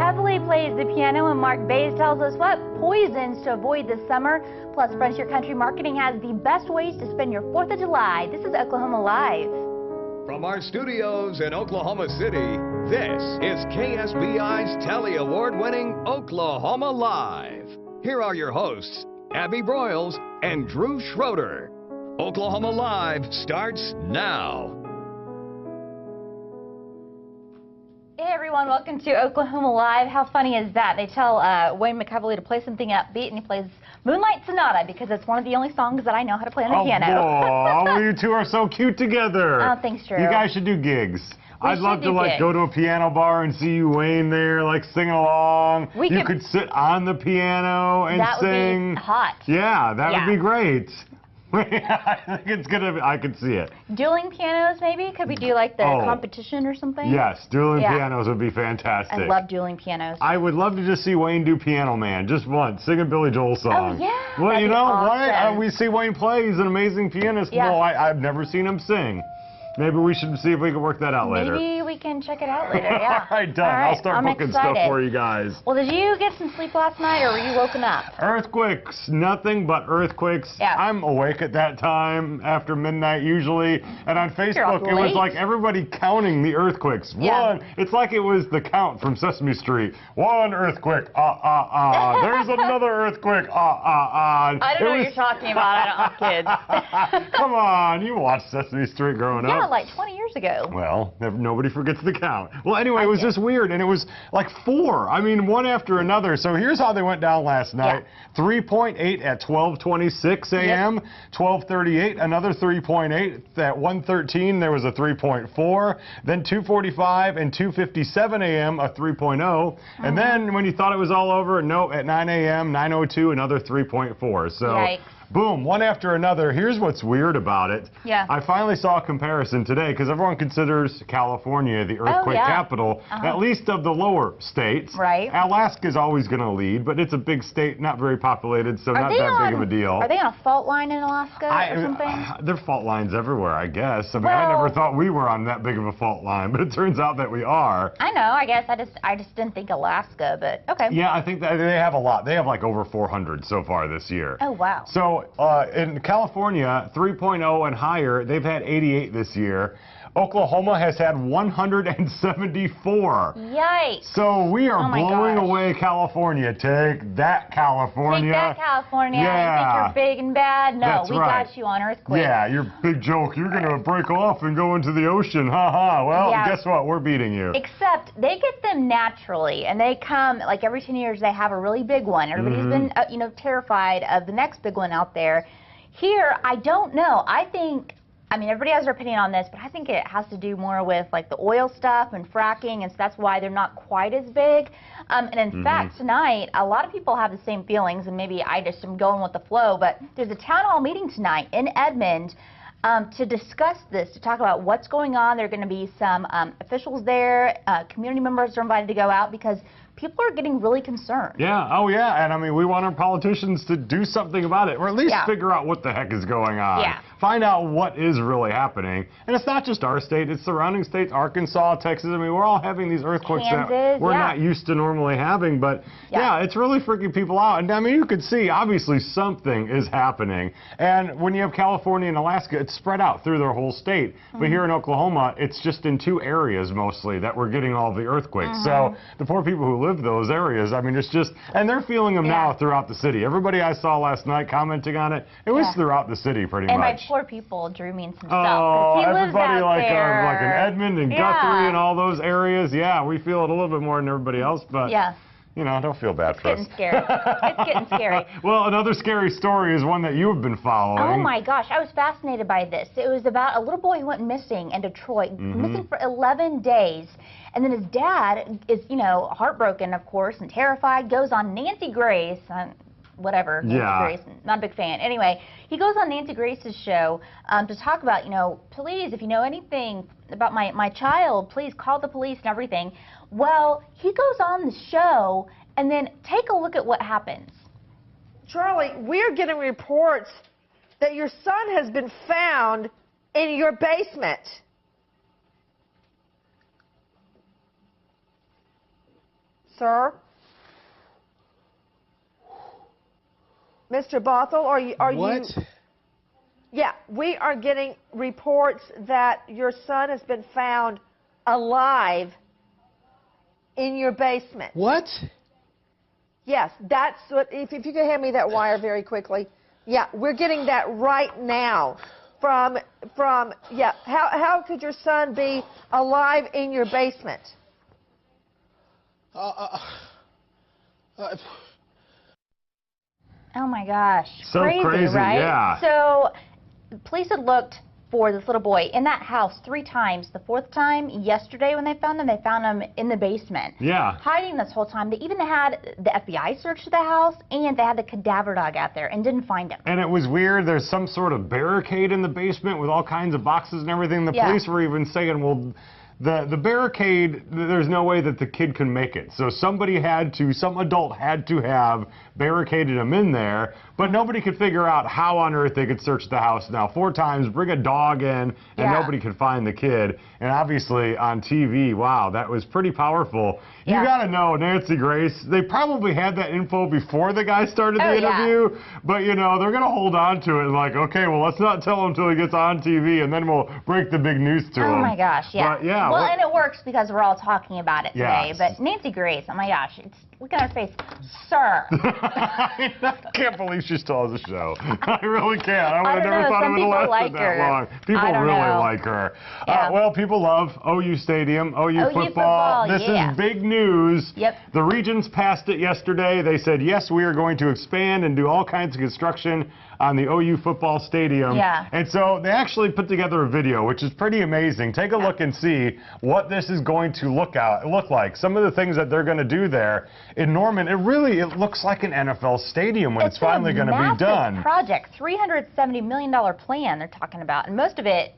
McEvely plays the piano and Mark Bays tells us what poisons to avoid this summer. Plus, Frontier Country Marketing has the best ways to spend your 4th of July. This is Oklahoma Live. From our studios in Oklahoma City, this is KSBI's Telly Award-winning Oklahoma Live. Here are your hosts, Abby Broyles and Drew Schroeder. Oklahoma Live starts now. Hey everyone, welcome to Oklahoma Live. How funny is that? They tell Wayne McEvely to play something upbeat, and he plays Moonlight Sonata because it's one of the only songs that I know how to play on the piano. Oh, you two are so cute together. Oh, thanks, Drew. You guys should do gigs. I'd love to go to a piano bar and see you, Wayne, there, singing along. You could sit on the piano and sing. That would be hot. Yeah, that would be great. I think it's gonna be, I could see it. Dueling pianos, maybe? Could we do the competition or something? Yes, dueling pianos would be fantastic. I love dueling pianos. I would love to just see Wayne do Piano Man, just once, sing a Billy Joel song. Oh, yeah. Well, you know, awesome. right? We see Wayne play, he's an amazing pianist. Yeah. Well, I've never seen him sing. Maybe we should see if we can work that out later. Maybe we can check it out later, yeah. All right, done. I'll start booking stuff for you guys. Well, did you get some sleep last night, or were you woken up? Earthquakes, nothing but earthquakes. Yeah. I'm awake at that time, after midnight usually, and on Facebook it was like everybody counting the earthquakes. Yeah. It's like it was the count from Sesame Street. One earthquake, There's another earthquake, I don't know what you're talking about. I don't have kids. Come on, you watched Sesame Street growing up. Yeah, like 20 years ago. Well, nobody forgets the count. Well, anyway, it was just weird, and it was like 4. I mean, one after another. So here's how they went down last night. 3.8 at 12:26 a.m., 12:38, another 3.8. At 1:13, there was a 3.4. Then 2:45 and 2:57 a.m., a 3.0. And then when you thought it was all over, no, at 9 a.m., 9:02, another 3.4. So. Yikes. Boom, one after another. Here's what's weird about it. Yeah. I finally saw a comparison today because everyone considers California the earthquake capital, at least of the lower states. Right. Alaska's always going to lead, but it's a big state, not very populated, so not that big of a deal. Are they on a fault line in Alaska or something? There are fault lines everywhere, I guess. I mean, I never thought we were on that big of a fault line, but it turns out that we are. I know, I guess. I just didn't think Alaska, but okay. Yeah, I think that they have a lot. They have like over 400 so far this year. Oh, wow. So in California, 3.0 and higher, they've had 88 this year. Oklahoma has had 174. Yikes. So we are blowing away California. Take that, California. Take that, California. Yeah. You think you're big and bad? No, That's we got you on earthquake. Yeah, your big joke. You're going to break off and go into the ocean. Ha ha. Well, guess what? We're beating you. Except they get them naturally, and they come, like every 10 years, they have a really big one. Everybody's been, terrified of the next big one out there. Here, I don't know. I mean, everybody has their opinion on this, but I think it has to do more with the oil stuff and fracking, and so that's why they're not quite as big. And in fact, tonight, a lot of people have the same feelings, and maybe I just am going with the flow, but there's a town hall meeting tonight in Edmond to discuss this, to talk about what's going on. There are going to be some officials there, community members are invited to go out because people are getting really concerned. Yeah, oh yeah, and I mean, we want our politicians to do something about it, or at least figure out what the heck is going on. Yeah. Find out what is really happening. And it's not just our state, it's surrounding states, Arkansas, Texas. I mean, we're all having these earthquakes that we're not used to normally having, but it's really freaking people out. And I mean, you could see, obviously, something is happening. And when you have California and Alaska, it's spread out through their whole state. But here in Oklahoma, it's just in 2 areas mostly that we're getting all the earthquakes. So the poor people who live those areas, I mean, it's just, and they're feeling them now throughout the city. Everybody I saw last night commenting on it, it was throughout the city pretty much. And by poor people, Drew means himself. Oh, he lives everybody out there. like in Edmond and Guthrie and all those areas. Yeah, we feel it a little bit more than everybody else, but you know, don't feel bad for us. It's getting scary. It's getting scary. Well, another scary story is one that you have been following. Oh my gosh, I was fascinated by this. It was about a little boy who went missing in Detroit, missing for 11 days. And then his dad is, heartbroken, of course, and terrified, goes on Nancy Grace, whatever, Nancy Grace, not a big fan. Anyway, he goes on Nancy Grace's show to talk about, please, if you know anything about my child, please call the police and everything. Well, he goes on the show, and then take a look at what happens. Charlie, we're getting reports that your son has been found in your basement. Sir? Mr. Bothell, are you... What? Yeah, we are getting reports that your son has been found alive in your basement. What? Yes, that's what... If you could hand me that wire very quickly. Yeah, we're getting that right now from yeah. How could your son be alive in your basement? Oh my gosh. So crazy, right? yeah. So police had looked for this little boy in that house 3 times. The 4th time, yesterday when they found him in the basement. Yeah. Hiding this whole time. They even had the FBI search the house, and they had the cadaver dog out there and didn't find him. And it was weird. There's some sort of barricade in the basement with all kinds of boxes and everything. The police were even saying, well, the barricade, there's no way that the kid can make it. So some adult had to have barricaded him in there, but nobody could figure out how on earth they could search the house now. 4 times, bring a dog in, and nobody could find the kid. And obviously on TV, wow, that was pretty powerful. You gotta know, Nancy Grace, they probably had that info before the guy started the interview, but you know, they're gonna hold on to it and like, okay, well, let's not tell him until he gets on TV, and then we'll break the big news to him. Oh my gosh, yeah. But, yeah. Well, and it works because we're all talking about it today. Yes. But Nancy Grace, oh my gosh, look at her face, sir. I can't believe she still has a show. I really can't. I would have never thought it would have lasted that long. People really like her. Yeah. Well, people love OU Stadium, OU football. This is big news. Yep. The Regents passed it yesterday. They said, yes, we are going to expand and do all kinds of construction on the OU football stadium. Yeah. And so they actually put together a video, which is pretty amazing. Take a look and see what this is going to look like. Some of the things that they're going to do there in Norman. It looks like an NFL stadium when it's finally going to be done. It's a project, $370 million plan they're talking about, and most of it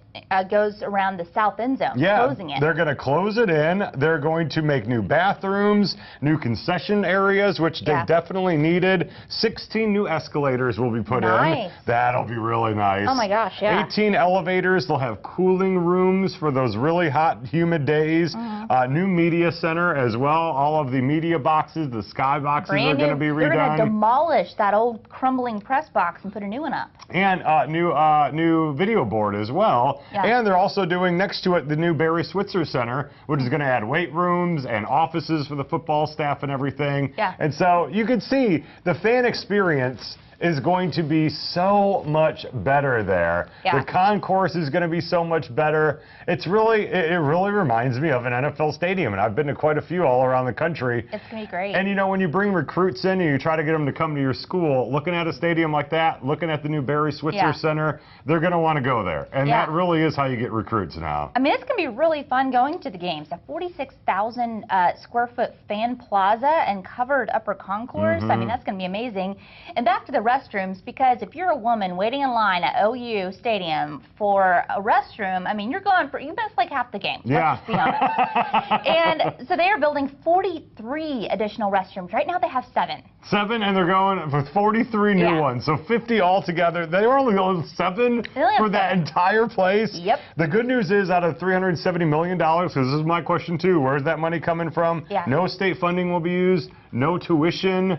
goes around the south end zone, closing it. They're going to close it in. They're going to make new bathrooms, new concession areas, which they definitely needed. 16 new escalators will be put in. That'll be really nice. Oh my gosh, yeah. 18 elevators. They'll have cooling rooms for those really hot, humid days. New media center as well. All of the media boxes, the sky boxes are going to be redone. They're going to demolish that old crumbling press box and put a new one up. And new video board as well. Yeah. And they're also doing next to it the new Barry Switzer Center, which is going to add weight rooms and offices for the football staff and everything. Yeah. And so you can see the fan experience is going to be so much better there. Yeah. The concourse is going to be so much better. It really reminds me of an NFL stadium, and I've been to quite a few all around the country. It's going to be great. And you know, when you bring recruits in and you try to get them to come to your school, looking at a stadium like that, looking at the new Barry Switzer Center, they're going to want to go there. And that really is how you get recruits now. I mean, it's going to be really fun going to the games. A 46,000 square foot fan plaza and covered upper concourse. I mean, that's going to be amazing. And back to the restrooms, because if you're a woman waiting in line at OU Stadium for a restroom, I mean, you missed like half the game. Yeah. Let's just be honest. And so they are building 43 additional restrooms. Right now they have 7. 7, and they're going for 43 new ones, so 50 altogether. They were only going 7 for that entire place. Yep. The good news is, out of $370 million, because this is my question too, where's that money coming from? Yeah. No state funding will be used. No tuition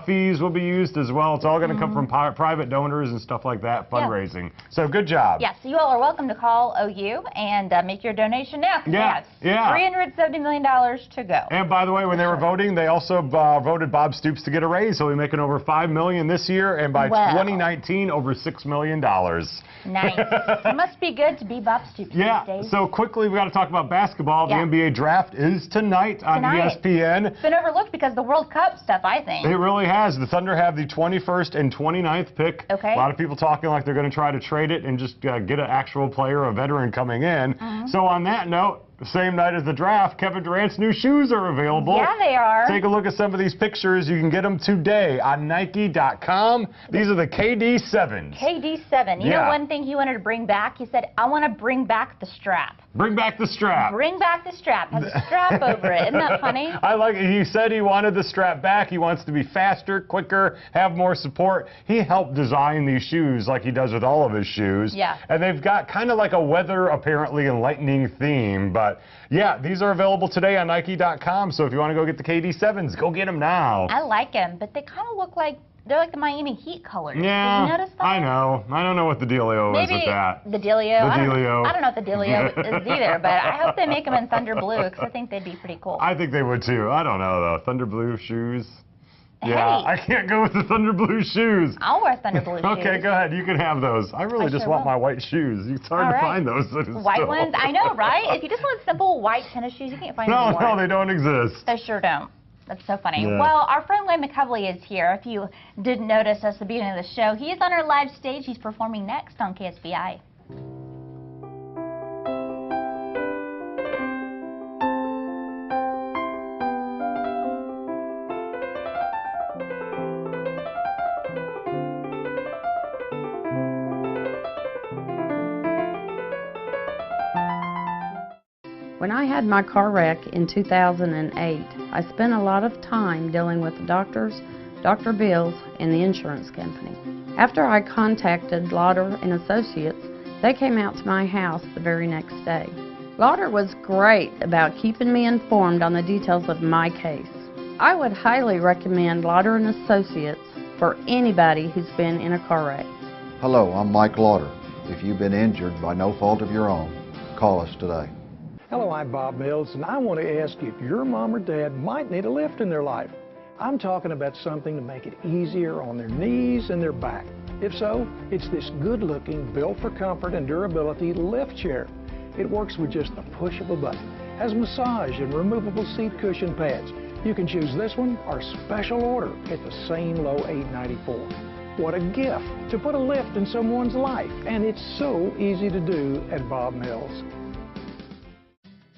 fees will be used as well. It's all going to come from private donors and stuff like that, fundraising. So good job. Yeah, so you all are welcome to call OU and make your donation now. Yeah, $370 million to go. And by the way, when they were voting, they also voted Bob Stoops to get a raise. So he'll be making over $5 million this year, and by 2019, over $6 million. Nice. It must be good to be Bob Stoops these days. So quickly, we got to talk about basketball. The NBA draft is tonight on ESPN. It's been overlooked because of the World Cup stuff, I think. It really has. The Thunder have the 21st and 29th pick. Okay. A lot of people talking like they're going to try to trade it and just get an actual player, a veteran coming in. So on that note, the same night as the draft, Kevin Durant's new shoes are available. Yeah, they are. Take a look at some of these pictures. You can get them today on Nike.com. These are the KD7s. KD7. You know one thing he wanted to bring back? He said, I want to bring back the strap. Bring back the strap. Bring back the strap. Has a strap over it. Isn't that funny? I like it. He said he wanted the strap back. He wants to be faster, quicker, have more support. He helped design these shoes like he does with all of his shoes. Yeah. And they've got kind of like a weather, apparently, and lightning theme, but But yeah, these are available today on Nike.com. So if you want to go get the KD7s, go get them now. I like them, but they kind of look like they're like the Miami Heat colors. Yeah, did you notice that? I know. I don't know what the dealio is with that. The dealio. The dealio. I don't know what the dealio is either, but I hope they make them in Thunder Blue because I think they'd be pretty cool. I think they would too. I don't know though. Thunder Blue shoes. Yeah, Hey. I can't go with the Thunder Blue shoes. I'll wear Thunder Blue shoes. Okay, go ahead. You can have those. I really just sure want will. my white shoes. It's hard to find those. White ones? I know, right? If you just want simple white tennis shoes, you can't find them anymore. No, they don't exist. They sure don't. That's so funny. Yeah. Well, our friend Lloyd McCovley is here. If you didn't notice us at the beginning of the show, he is on our live stage. He's performing next on KSBI. When I had my car wreck in 2008, I spent a lot of time dealing with the doctors, doctor bills, and the insurance company. After I contacted Lauder and Associates, they came out to my house the very next day. Lauder was great about keeping me informed on the details of my case. I would highly recommend Lauder and Associates for anybody who's been in a car wreck. Hello, I'm Mike Lauder. If you've been injured by no fault of your own, call us today. Hello, I'm Bob Mills, and I want to ask you if your mom or dad might need a lift in their life. I'm talking about something to make it easier on their knees and their back. If so, it's this good-looking, built for comfort and durability lift chair. It works with just the push of a button, has massage and removable seat cushion pads. You can choose this one or special order at the same low $8.94. What a gift to put a lift in someone's life, and it's so easy to do at Bob Mills.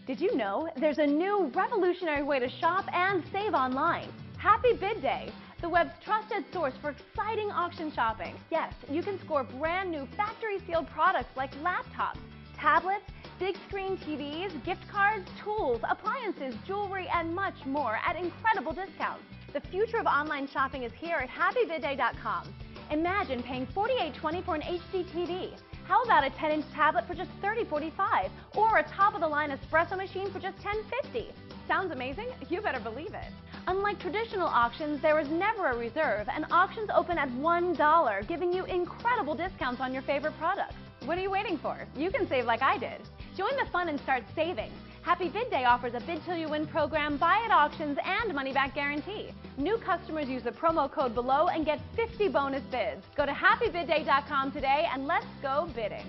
Did you know there's a new revolutionary way to shop and save online? Happy Bid Day, the web's trusted source for exciting auction shopping. Yes, you can score brand new factory-sealed products like laptops, tablets, big screen TVs, gift cards, tools, appliances, jewelry, and much more at incredible discounts. The future of online shopping is here at happybidday.com. Imagine paying $48.20 for an HD TV. How about a 10-inch tablet for just $30.45? Or a top-of-the-line espresso machine for just $10.50? Sounds amazing? You better believe it. Unlike traditional auctions, there is never a reserve, and auctions open at $1, giving you incredible discounts on your favorite products. What are you waiting for? You can save like I did. Join the fun and start saving. Happy Bid Day offers a Bid Till You Win program, buy at auctions, and money-back guarantee. New customers use the promo code below and get 50 bonus bids. Go to happybidday.com today and let's go bidding.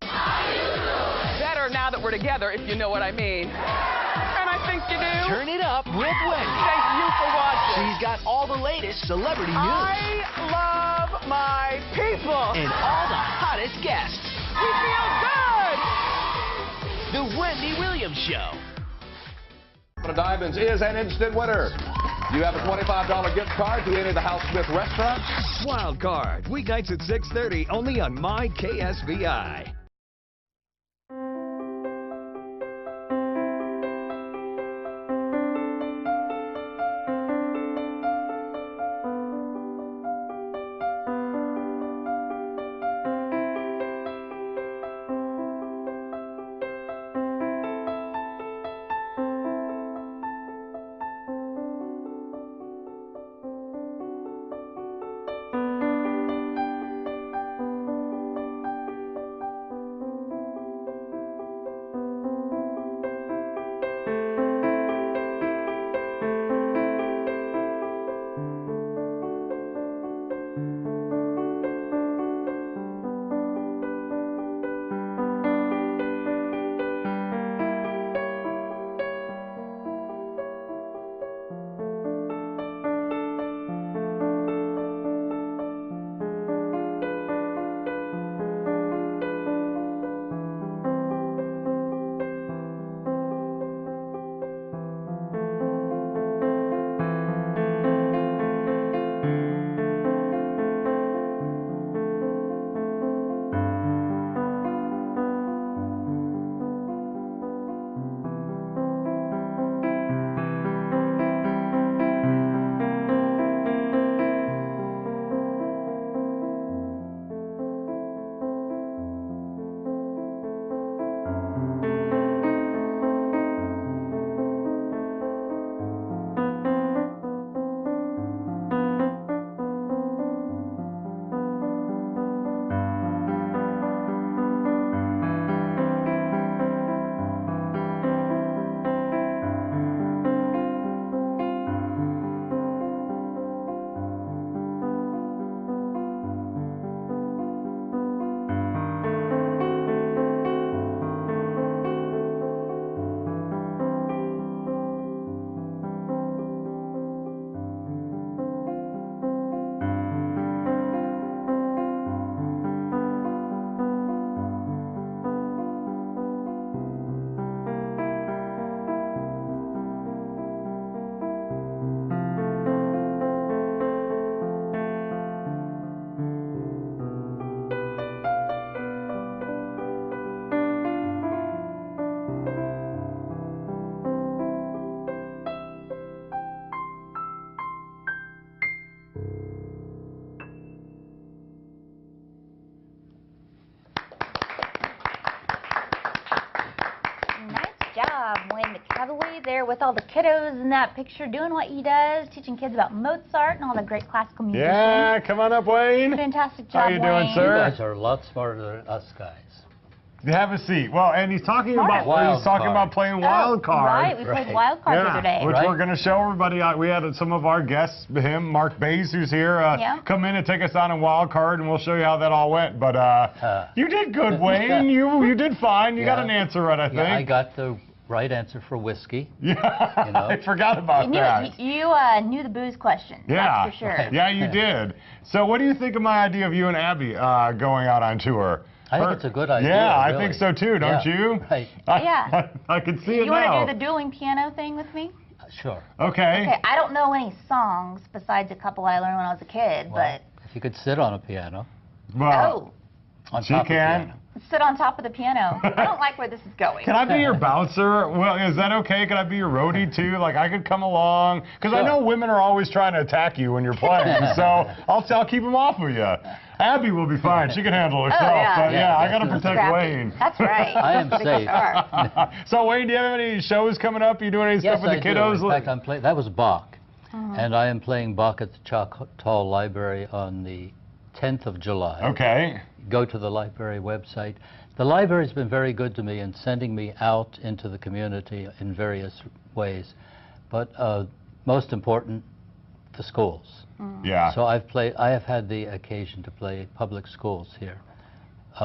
Better now that we're together, if you know what I mean. And I think you do. Turn it up with Wendy. Thank you for watching. She's got all the latest celebrity news. I love my people. And all the hottest guests. We feel good. The Wendy Williams Show. Diamonds is an instant winner. You have a $25 gift card to enter the House Smith restaurant. Wild Card, weeknights at 6:30 only on My KSBI. Wayne McEvely there with all the kiddos in that picture, doing what he does, teaching kids about Mozart and all the great classical musicians. Yeah, come on up, Wayne. Fantastic job, How you Wayne. doing, sir? You guys are a lot smarter than us guys. Have a seat. Well, and he's talking about playing wild card. Right, we played wild card the other day. Which we're going to show everybody. We had some of our guests, him, Mark Bays, who's here, come in and take us on a wild card, and we'll show you how that all went. But you did good, Wayne. You did fine. You got an answer right, I think. Yeah, I got the right answer for whiskey. Yeah, you know? I forgot about that. You knew the booze question. Yeah, that's for sure. Yeah, you did. So what do you think of my idea of you and Abby going out on tour? I think it's a good idea. Yeah, really. I think so too, don't you? Right. I can see it now. You want to do the dueling piano thing with me? Sure. Okay. Okay, I don't know any songs besides a couple I learned when I was a kid, but... If you could sit on a piano. Well, she can. Sit on top of the piano. I don't like where this is going. Can I be your bouncer? Well, is that okay? Can I be your roadie too? Like I could come along because I know women are always trying to attack you when you're playing. So I'll keep them off of you. Abby will be fine. She can handle herself. But I got to protect Wayne. That's right. I am safe. So Wayne, do you have any shows coming up? You doing any stuff with the kiddos? Do. In fact, I'm playing. That was Bach, and I am playing Bach at the Choctaw Library on the 10th of July. Okay. Go to the library website. The library's been very good to me in sending me out into the community in various ways, but most important, the schools. Yeah. So I have had the occasion to play public schools here,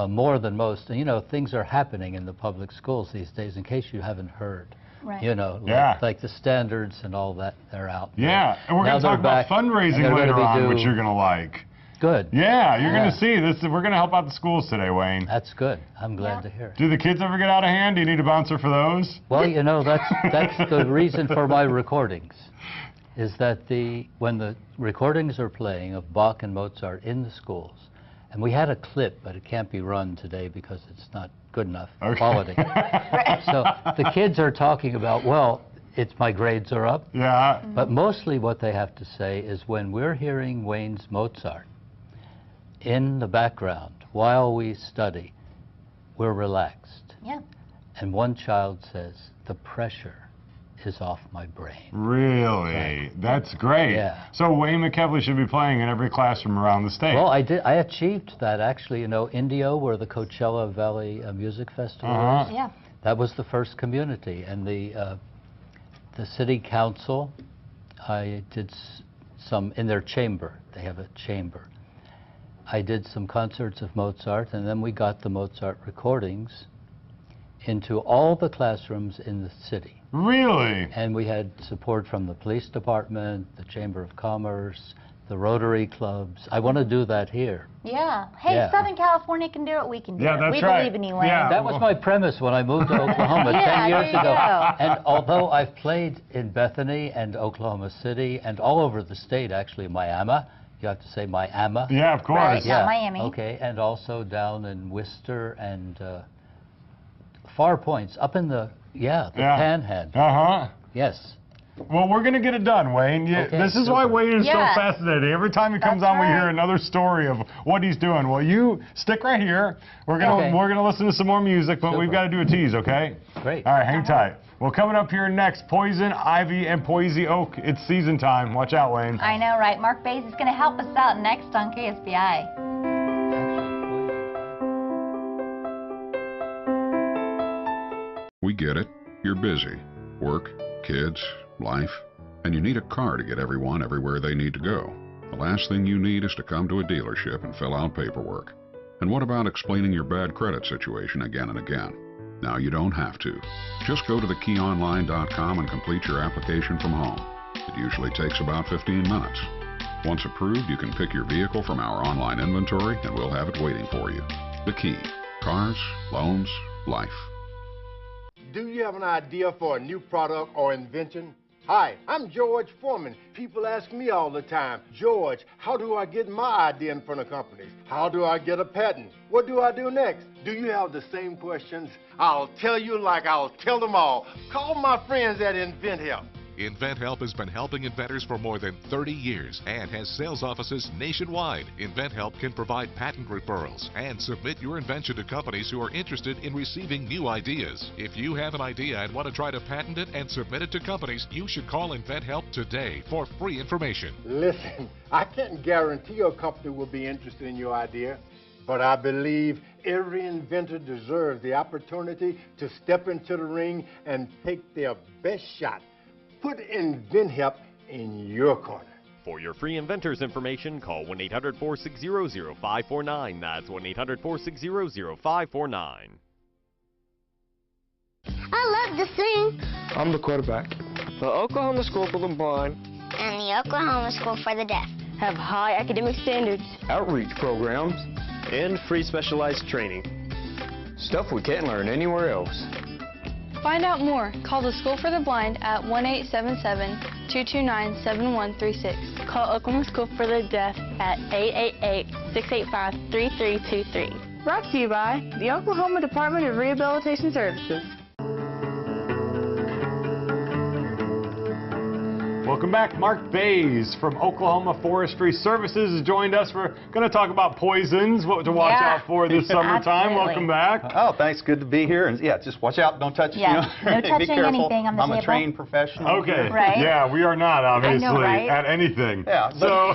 more than most. And you know, things are happening in the public schools these days. In case you haven't heard, right. You know, like the standards and all that, they're out. Yeah, and we're going to talk about fundraising later on, which you're going to like. Good. Yeah, you're going to see this. We're going to help out the schools today, Wayne. That's good. I'm glad to hear it. Do the kids ever get out of hand? Do you need a bouncer for those? Well, you know, that's the reason for my recordings, is that when the recordings are playing of Bach and Mozart in the schools, and we had a clip, but it can't be run today because it's not good enough quality. So the kids are talking about, well, my grades are up. Yeah. But mostly what they have to say is when we're hearing Wayne's Mozart in the background while we study, we're relaxed. Yeah. And one child says, the pressure is off my brain. Really? That's great. Yeah. So Wayne McEvely should be playing in every classroom around the state. Well, I achieved that actually. You know, Indio, where the Coachella Valley Music Festival is, yeah. That was the first community. And the city council, I did some in their chamber. They have a chamber. I did some concerts of Mozart, and then we got the Mozart recordings into all the classrooms in the city. Really? And we had support from the police department, the Chamber of Commerce, the Rotary clubs. I want to do that here. Yeah. Hey, Southern California can do it. We can do it. We believe in you, Wayne. Yeah. That was my premise when I moved to Oklahoma 10 years ago. And although I've played in Bethany and Oklahoma City and all over the state, actually, Miami. You have to say Miami. Yeah, of course. Right, not Miami. Okay, and also down in Worcester and Far Points, up in the Panhandle. Uh-huh. Yes. Well, we're going to get it done, Wayne. This is why Wayne is so fascinating. Every time he comes on, we hear another story of what he's doing. Well, you stick right here. We're gonna listen to some more music, but we've got to do a tease, okay? Great. All right, hang tight. Well, coming up here next, Poison Ivy and Poisey Oak. It's season time. Watch out, Wayne. I know, right? Mark Bays is going to help us out next on KSBI. We get it. You're busy. Work, kids, life, and you need a car to get everyone everywhere they need to go. The last thing you need is to come to a dealership and fill out paperwork. And what about explaining your bad credit situation again and again? Now you don't have to. Just go to thekeyonline.com and complete your application from home. It usually takes about 15 minutes. Once approved, you can pick your vehicle from our online inventory and we'll have it waiting for you. The Key. Cars, loans, life. Do you have an idea for a new product or invention? Hi, I'm George Foreman. People ask me all the time, George, how do I get my idea in front of companies? How do I get a patent? What do I do next? Do you have the same questions? I'll tell you like I'll tell them all. Call my friends at InventHelp. InventHelp has been helping inventors for more than 30 years and has sales offices nationwide. InventHelp can provide patent referrals and submit your invention to companies who are interested in receiving new ideas. If you have an idea and want to try to patent it and submit it to companies, you should call InventHelp today for free information. Listen, I can't guarantee a company will be interested in your idea, but I believe every inventor deserves the opportunity to step into the ring and take their best shot. Put InventHelp in your corner. For your free inventors information, call 1-800-460-0549. That's 1-800-460-0549. I love to sing. I'm the quarterback. The Oklahoma School for the Blind and the Oklahoma School for the Deaf have high academic standards, outreach programs, and free specialized training. Stuff we can't learn anywhere else. Find out more. Call the School for the Blind at 1-877-229-7136. Call Oklahoma School for the Deaf at 888-685-3323. Brought to you by the Oklahoma Department of Rehabilitation Services. Welcome back. Mark Bays from Oklahoma Forestry Services has joined us. We're going to talk about poisons, what to watch out for this summertime. Welcome back. Oh, thanks. Good to be here. And yeah, just watch out. Don't touch. Yeah, no touching be careful. anything on the I'm table. a trained professional. Okay. Right. Yeah, we are not obviously I know, right? at anything. Yeah. So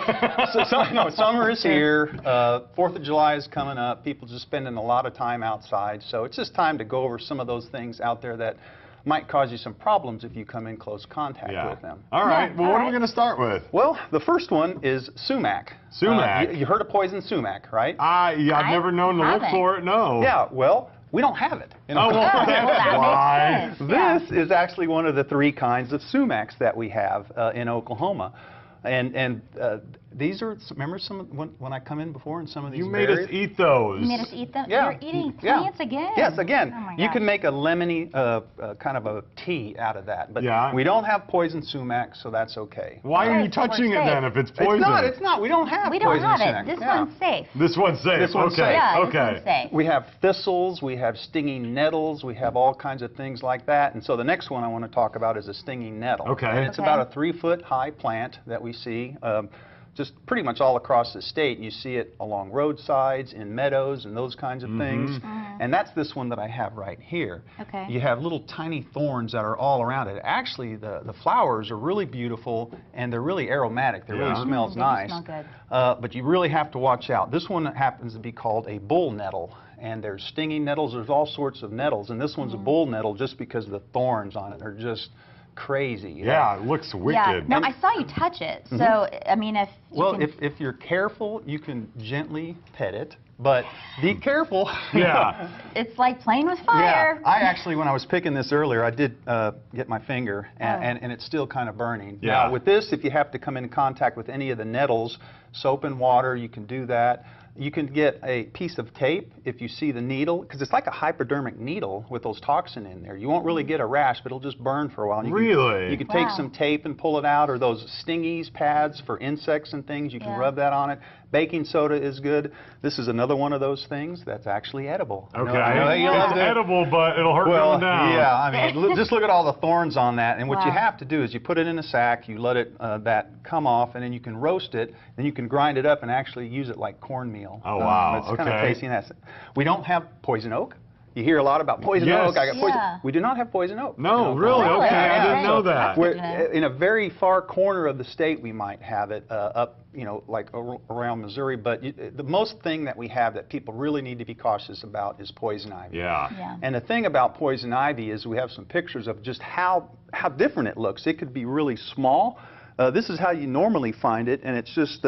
summer is here. 4th of July is coming up. People just spending a lot of time outside. So it's just time to go over some of those things out there that might cause you some problems if you come in close contact with them. All right. Well, what are we going to start with? Well, the first one is sumac. Sumac. You heard of poison sumac, right? Yeah, I've never known to look for it. No. Yeah. Well, we don't have it. Why? This is actually one of the 3 kinds of sumacs that we have in Oklahoma. And these are, remember some when I come in before and some of these You made us eat those. You made us eat them? Yeah. You're eating plants again? Yes, again. Oh my you gosh. can make a lemony kind of a tea out of that. But we don't have poison sumac, so that's okay. Why are you touching it then if it's poison? It's not. We don't have We don't poison have sumac. it. This one's safe. This one's safe. This one's safe. Yeah, okay. this one's safe. We have thistles, we have stinging nettles, we have all kinds of things like that. And so the next one I want to talk about is a stinging nettle. Okay. And it's about a 3-foot high plant that we see just pretty much all across the state. You see it along roadsides, in meadows, and those kinds of things. And that's this one that I have right here. Okay. You have little tiny thorns that are all around it. Actually, the flowers are really beautiful, and they're really aromatic. They really smells nice. Smell good. But you really have to watch out. This one happens to be called a bull nettle. And there's stinging nettles. There's all sorts of nettles. And this one's a bull nettle just because the thorns on it are just crazy. Yeah, it looks wicked. Yeah. No, I saw you touch it. So, I mean, if you can... if you're careful, you can gently pet it. But be careful. Yeah. It's like playing with fire. Yeah. I actually, when I was picking this earlier, I did get my finger, and it's still kind of burning. Yeah. Now, with this, if you have to come in contact with any of the nettles, soap and water, you can do that. You can get a piece of tape if you see the needle, because it's like a hypodermic needle with those toxin in there. You won't really get a rash, but it'll just burn for a while. And you can take some tape and pull it out, or those stingies pads for insects and things. You can rub that on it. Baking soda is good. This is another one of those things that's actually edible. Okay. It's edible, but it'll hurt going down. Yeah, I mean, just look at all the thorns on that. And what you have to do is you put it in a sack, you let it that come off, and then you can roast it, and you can grind it up and actually use it like cornmeal. Oh, wow. It's kind of tasty. We don't have poison oak. You hear a lot about poison oak. I got poison. We do not have poison oak. No, really? Okay, I didn't know that. We're in a very far corner of the state. We might have it up, like around Missouri. But the most thing that we have that people really need to be cautious about is poison ivy. Yeah. And the thing about poison ivy is we have some pictures of just how different it looks. It could be really small. This is how you normally find it, and it's just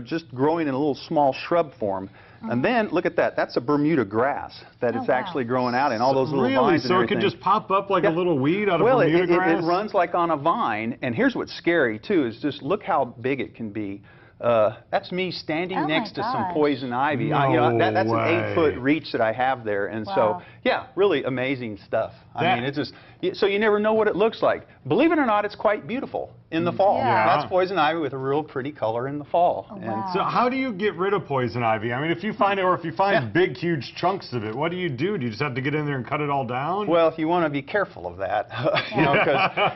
just growing in a little small shrub form. And then look at that. That's a Bermuda grass that is actually growing out in all those little vines. So it could just pop up like a little weed out of Bermuda grass? It runs like on a vine. And here's what's scary too is just look how big it can be. That's me standing next to some poison ivy. That's an 8-foot reach that I have there. And so, yeah, really amazing stuff. I mean, it's just, so you never know what it looks like. Believe it or not, it's quite beautiful. in the fall. Yeah. That's poison ivy with a real pretty color in the fall. Oh, And wow. So how do you get rid of poison ivy? I mean, if you find it, or if you find big, huge chunks of it, what do you do? Do you just have to get in there and cut it all down? Well, you want to be careful of that, you know,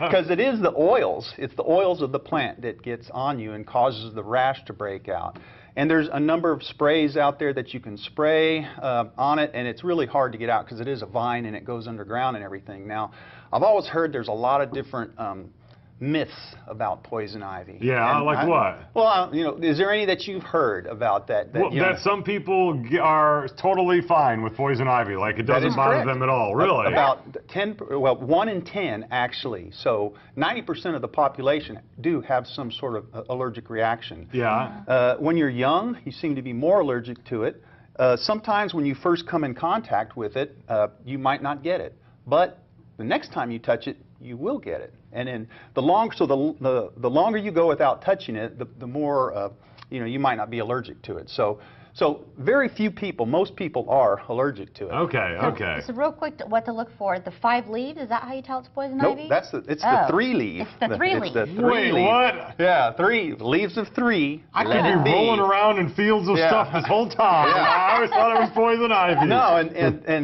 because it is the oils. It's the oils of the plant that gets on you and causes the rash to break out. And there's a number of sprays out there that you can spray on it, and it's really hard to get out because it is a vine and it goes underground and everything. Now, I've always heard there's a lot of different myths about poison ivy. Yeah, And like what? Well, you know, is there any that you've heard about that? Well, you know, that some people are totally fine with poison ivy, like it doesn't bother correct. them at all. Really? About 1 in 10 actually. So 90% of the population do have some sort of allergic reaction. Yeah. When you're young, you seem to be more allergic to it. Sometimes when you first come in contact with it, you might not get it. But the next time you touch it, you will get it. And then the longer you go without touching it, the more you know, you might not be allergic to it. So very few people, most people are allergic to it. Okay, okay. So real quick, what to look for? The 5 leaves? Is that how you tell it's poison ivy? Nope, it's the 3 leaf. It's the 3 leaf. It's the 3 Wait, leaf. what? Yeah, 3 leaves of 3. I could be rolling around in fields of stuff this whole time. Yeah. I always thought it was poison ivy. No,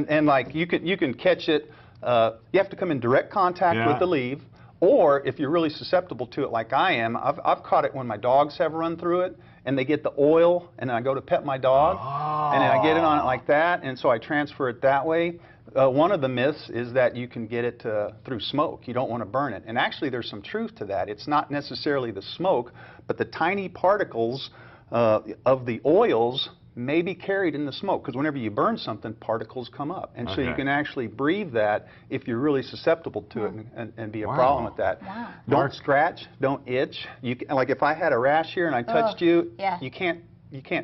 and like you can catch it. You have to come in direct contact with the leaf, or if you're really susceptible to it, like I am, I've caught it when my dogs have run through it, and they get the oil, and then I go to pet my dog, and then I get it on it like that, and so I transfer it that way. One of the myths is that you can get it through smoke. You don't want to burn it, and actually there's some truth to that. It's not necessarily the smoke, but the tiny particles of the oils may be carried in the smoke, because whenever you burn something, particles come up. And so you can actually breathe that if you're really susceptible to it and be a problem with that. Wow. Don't scratch, don't itch. You can, like if I had a rash here and I touched you, yeah. you can't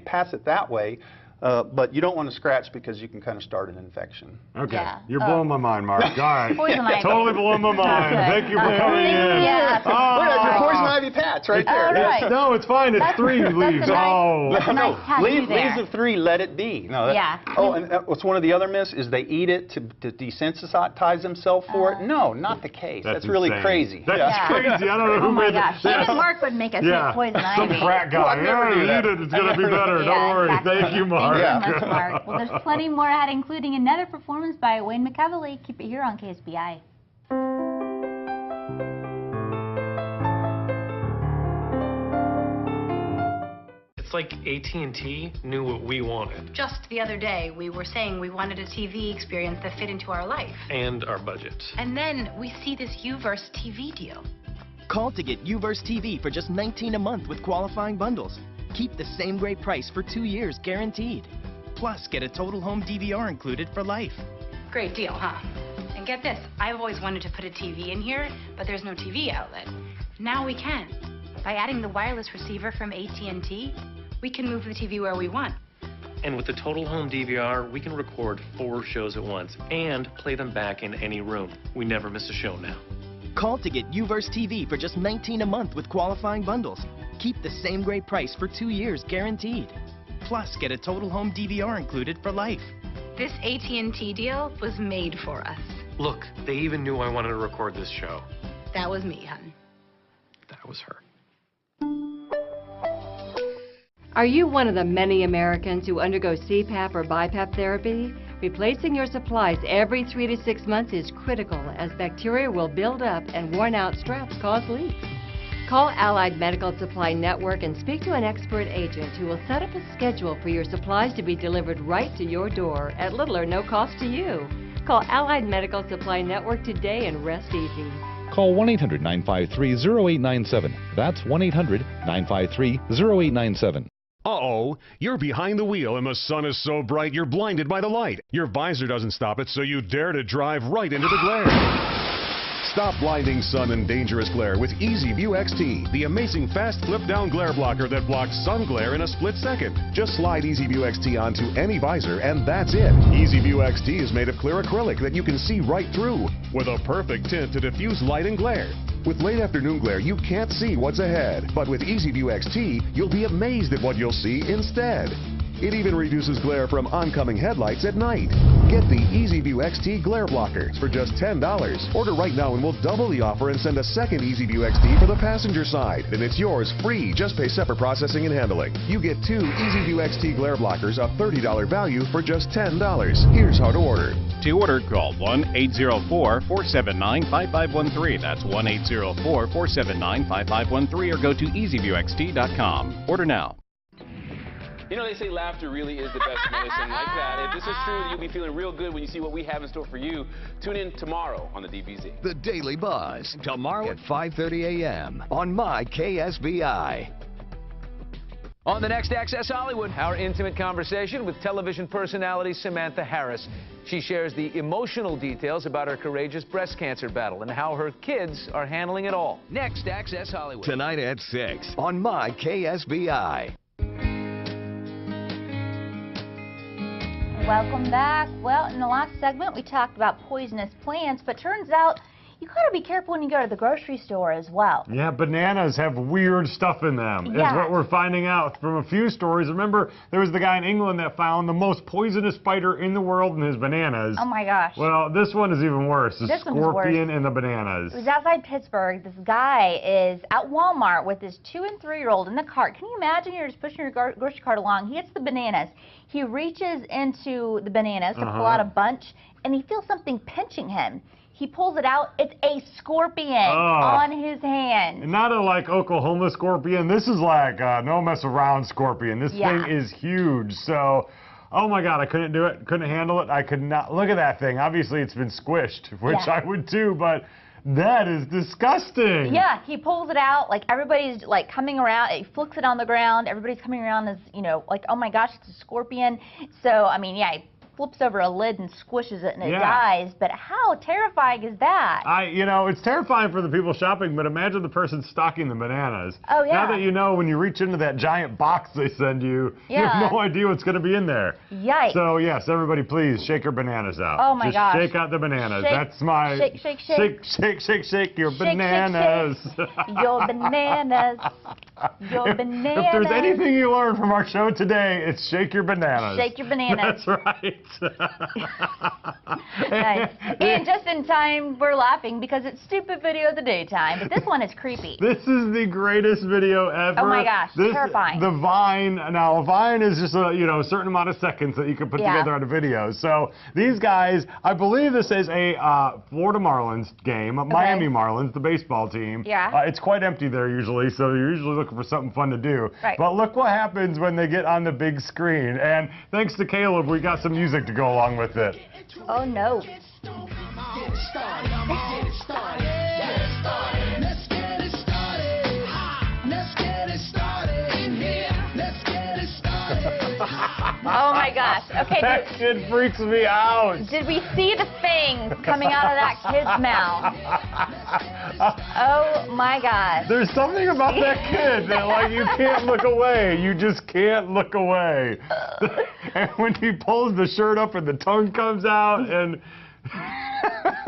pass it that way. But you don't want to scratch because you can kind of start an infection. Okay, Yeah. you're blowing my mind, Mark. All right, Poison ivy. totally blowing my mind. Thank you for coming in. Yeah. Look at your poison ivy patch right there. right. No, it's fine. It's 3 leaves. That's a nice tattoo leaves there. of 3, let it be. No, Yeah. Oh, and what's one of the other myths is they eat it to desensitize themselves for it. No, not the case. That's really insane. crazy. That's crazy. I don't know who Oh my made gosh. that. Even Mark would make us Yeah, say poison some ivy. frat guy. I'd never do that. Eat it. It's going to be better. Yeah, Don't worry. exactly. Thank you, Mark. Thank you so much, Mark. Well, there's plenty more ahead, including another performance by Wayne McEvely. Keep it here on KSBI. It's like AT&T knew what we wanted. Just the other day, we were saying we wanted a TV experience that fit into our life. And our budget. And then we see this Uverse TV deal. Call to get Uverse TV for just $19 a month with qualifying bundles. Keep the same great price for 2 years guaranteed. Plus, get a total home DVR included for life. Great deal, huh? And get this, I've always wanted to put a TV in here, but there's no TV outlet. Now we can. By adding the wireless receiver from AT&T, we can move the TV where we want. And with the total home DVR, we can record 4 shows at once and play them back in any room. We never miss a show now. Call to get Uverse TV for just $19 a month with qualifying bundles. Keep the same great price for 2 years guaranteed. Plus, get a total home DVR included for life. This AT&T deal was made for us. Look, they even knew I wanted to record this show. That was me, hun. That was her. Are you one of the many Americans who undergo CPAP or BiPAP therapy? Replacing your supplies every 3 to 6 months is critical, as bacteria will build up and worn-out straps cause leaks. Call Allied Medical Supply Network and speak to an expert agent who will set up a schedule for your supplies to be delivered right to your door at little or no cost to you. Call Allied Medical Supply Network today and rest easy. Call 1-800-953-0897. That's 1-800-953-0897. Uh-oh, you're behind the wheel and the sun is so bright you're blinded by the light. Your visor doesn't stop it, so you dare to drive right into the glare. Stop blinding sun and dangerous glare with EasyView XT, the amazing fast flip-down glare blocker that blocks sun glare in a split second. Just slide EasyView XT onto any visor and that's it. EasyView XT is made of clear acrylic that you can see right through, with a perfect tint to diffuse light and glare. With late afternoon glare, you can't see what's ahead, but with EasyView XT, you'll be amazed at what you'll see instead. It even reduces glare from oncoming headlights at night. Get the EasyView XT glare blockers for just $10. Order right now and we'll double the offer and send a second EasyView XT for the passenger side. Then it's yours free. Just pay separate processing and handling. You get 2 EasyView XT glare blockers, a $30 value for just $10. Here's how to order. To order, call 1-804-479-5513. That's 1-804-479-5513 or go to easyviewxt.com. Order now. You know, they say laughter really is the best medicine. Like that. If this is true, you'll be feeling real good when you see what we have in store for you. Tune in tomorrow on the DBZ. The Daily Buzz, tomorrow at 5:30 a.m. on my KSBI. On the next Access Hollywood, our intimate conversation with television personality Samantha Harris. She shares the emotional details about her courageous breast cancer battle and how her kids are handling it all. Next Access Hollywood. Tonight at 6 on my KSBI. Welcome back. Well, in the last segment, we talked about poisonous plants, but turns out you gotta be careful when you go to the grocery store as well. Yeah, bananas have weird stuff in them. Yeah. Is what we're finding out from a few stories. Remember, there was the guy in England that found the most poisonous spider in the world in his bananas. Oh my gosh. Well, this one is even worse. The This one's scorpion worse. in the bananas. It was outside Pittsburgh. This guy is at Walmart with his 2- and 3-year-old in the cart. Can you imagine you're just pushing your grocery cart along? He hits the bananas. He reaches into the bananas to pull out a bunch, and he feels something pinching him. He pulls it out. It's a scorpion on his hand. And not a like Oklahoma scorpion. This is like no mess around scorpion. This thing is huge. So, oh my God, I couldn't do it. Couldn't handle it. I could not. Look at that thing. Obviously, it's been squished, which I would too, but that is disgusting. Yeah, he pulls it out. Like everybody's like coming around. He flicks it on the ground. Everybody's coming around as, you know, like, oh my gosh, it's a scorpion. So, I mean, yeah. He flips over a lid and squishes it and it dies, but how terrifying is that? You know, it's terrifying for the people shopping, but imagine the person stocking the bananas. Oh, yeah. Now that you know, when you reach into that giant box they send you, you have no idea what's going to be in there. Yikes. So, yes, everybody please shake your bananas out. Oh, my gosh. Shake out the bananas. Shake, That's my... Shake, shake, shake. Shake, shake, shake, shake your bananas. Shake, shake. Your bananas. Your bananas. If there's anything you learned from our show today, it's shake your bananas. Shake your bananas. That's right. Nice. And just in time, we're laughing because it's stupid video of the daytime, but this one is creepy. This is the greatest video ever. Oh my gosh, terrifying. The Vine, now a Vine is just a certain amount of seconds that you can put together on a video. So these guys, I believe this is a Florida Marlins game, Miami Marlins, the baseball team. Yeah. It's quite empty there usually, so you're usually looking for something fun to do. Right. But look what happens when they get on the big screen. And thanks to Caleb, we got some music to go along with it. Oh no. Oh my gosh. Okay. That kid freaks me out. Did we see the fangs coming out of that kid's mouth? Oh my gosh. There's something about that kid that like you can't look away. You just can't look away. And when he pulls the shirt up and the tongue comes out and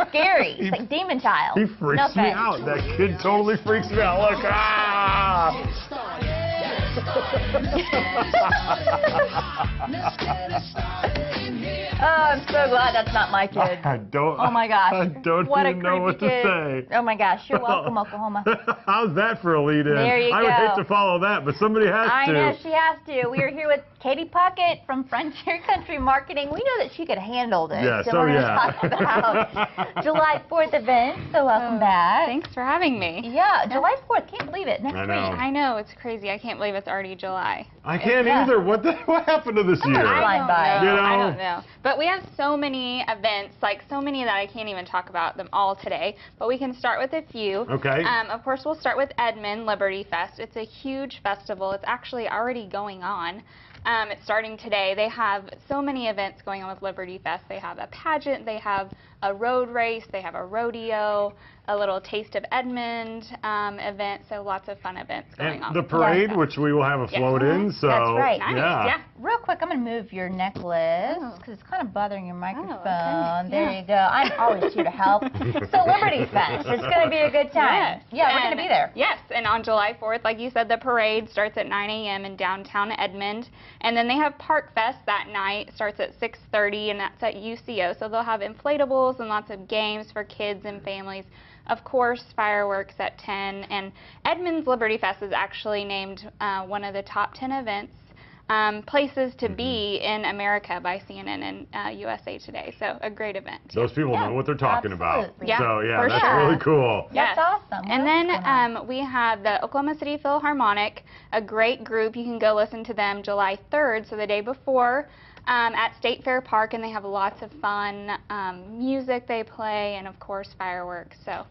scary. It's like Demon Child. He freaks me out. That kid totally freaks me out. Look, Oh, I'm so glad that's not my kid. I don't. Oh my gosh. I don't what even know what to say. Oh my gosh. You're welcome, Oklahoma. How's that for a lead-in? There you I go. would hate to follow that, but somebody has to. I know she has to. We are here with Katie Puckett from Frontier Country Marketing. We know that she could handle this. Yeah, so we're going to talk about July 4th event. So welcome back. Thanks for having me. Yeah, July 4th. Can't believe it. Next week. I know, it's crazy. I can't believe it's already July. I can't either. What happened to this year? I don't know. But we have so many events, like so many that I can't even talk about them all today. But we can start with a few. Okay. Of course, we'll start with Edmond Liberty Fest. It's a huge festival. It's actually already going on. It's starting today. They have so many events going on with Liberty Fest. They have a pageant. They have a road race, they have a rodeo, a little Taste of Edmond event, so lots of fun events going on. The parade, which we will have a float in, so that's right. Nice. Yeah. Real quick, I'm going to move your necklace because it's kind of bothering your microphone. okay. There you go. I'm always here to help. So Liberty Fest, it's going to be a good time. Yes. Yeah, we're going to be there. Yes, and on July 4th, like you said, the parade starts at 9 a.m. in downtown Edmond, and then they have Park Fest that night. It starts at 6:30, and that's at UCO. So they'll have inflatables and lots of games for kids and families. Of course, fireworks at 10, and Edmond's Liberty Fest is actually named one of the top 10 events, places to be in America by CNN and USA Today. So a great event. Those people know what they're talking about. Yeah, so yeah, for that's sure. really cool. Yes. That's awesome. And then we have the Oklahoma City Philharmonic, a great group. You can go listen to them July 3rd, so the day before, at State Fair Park, and they have lots of fun music they play, and of course fireworks. So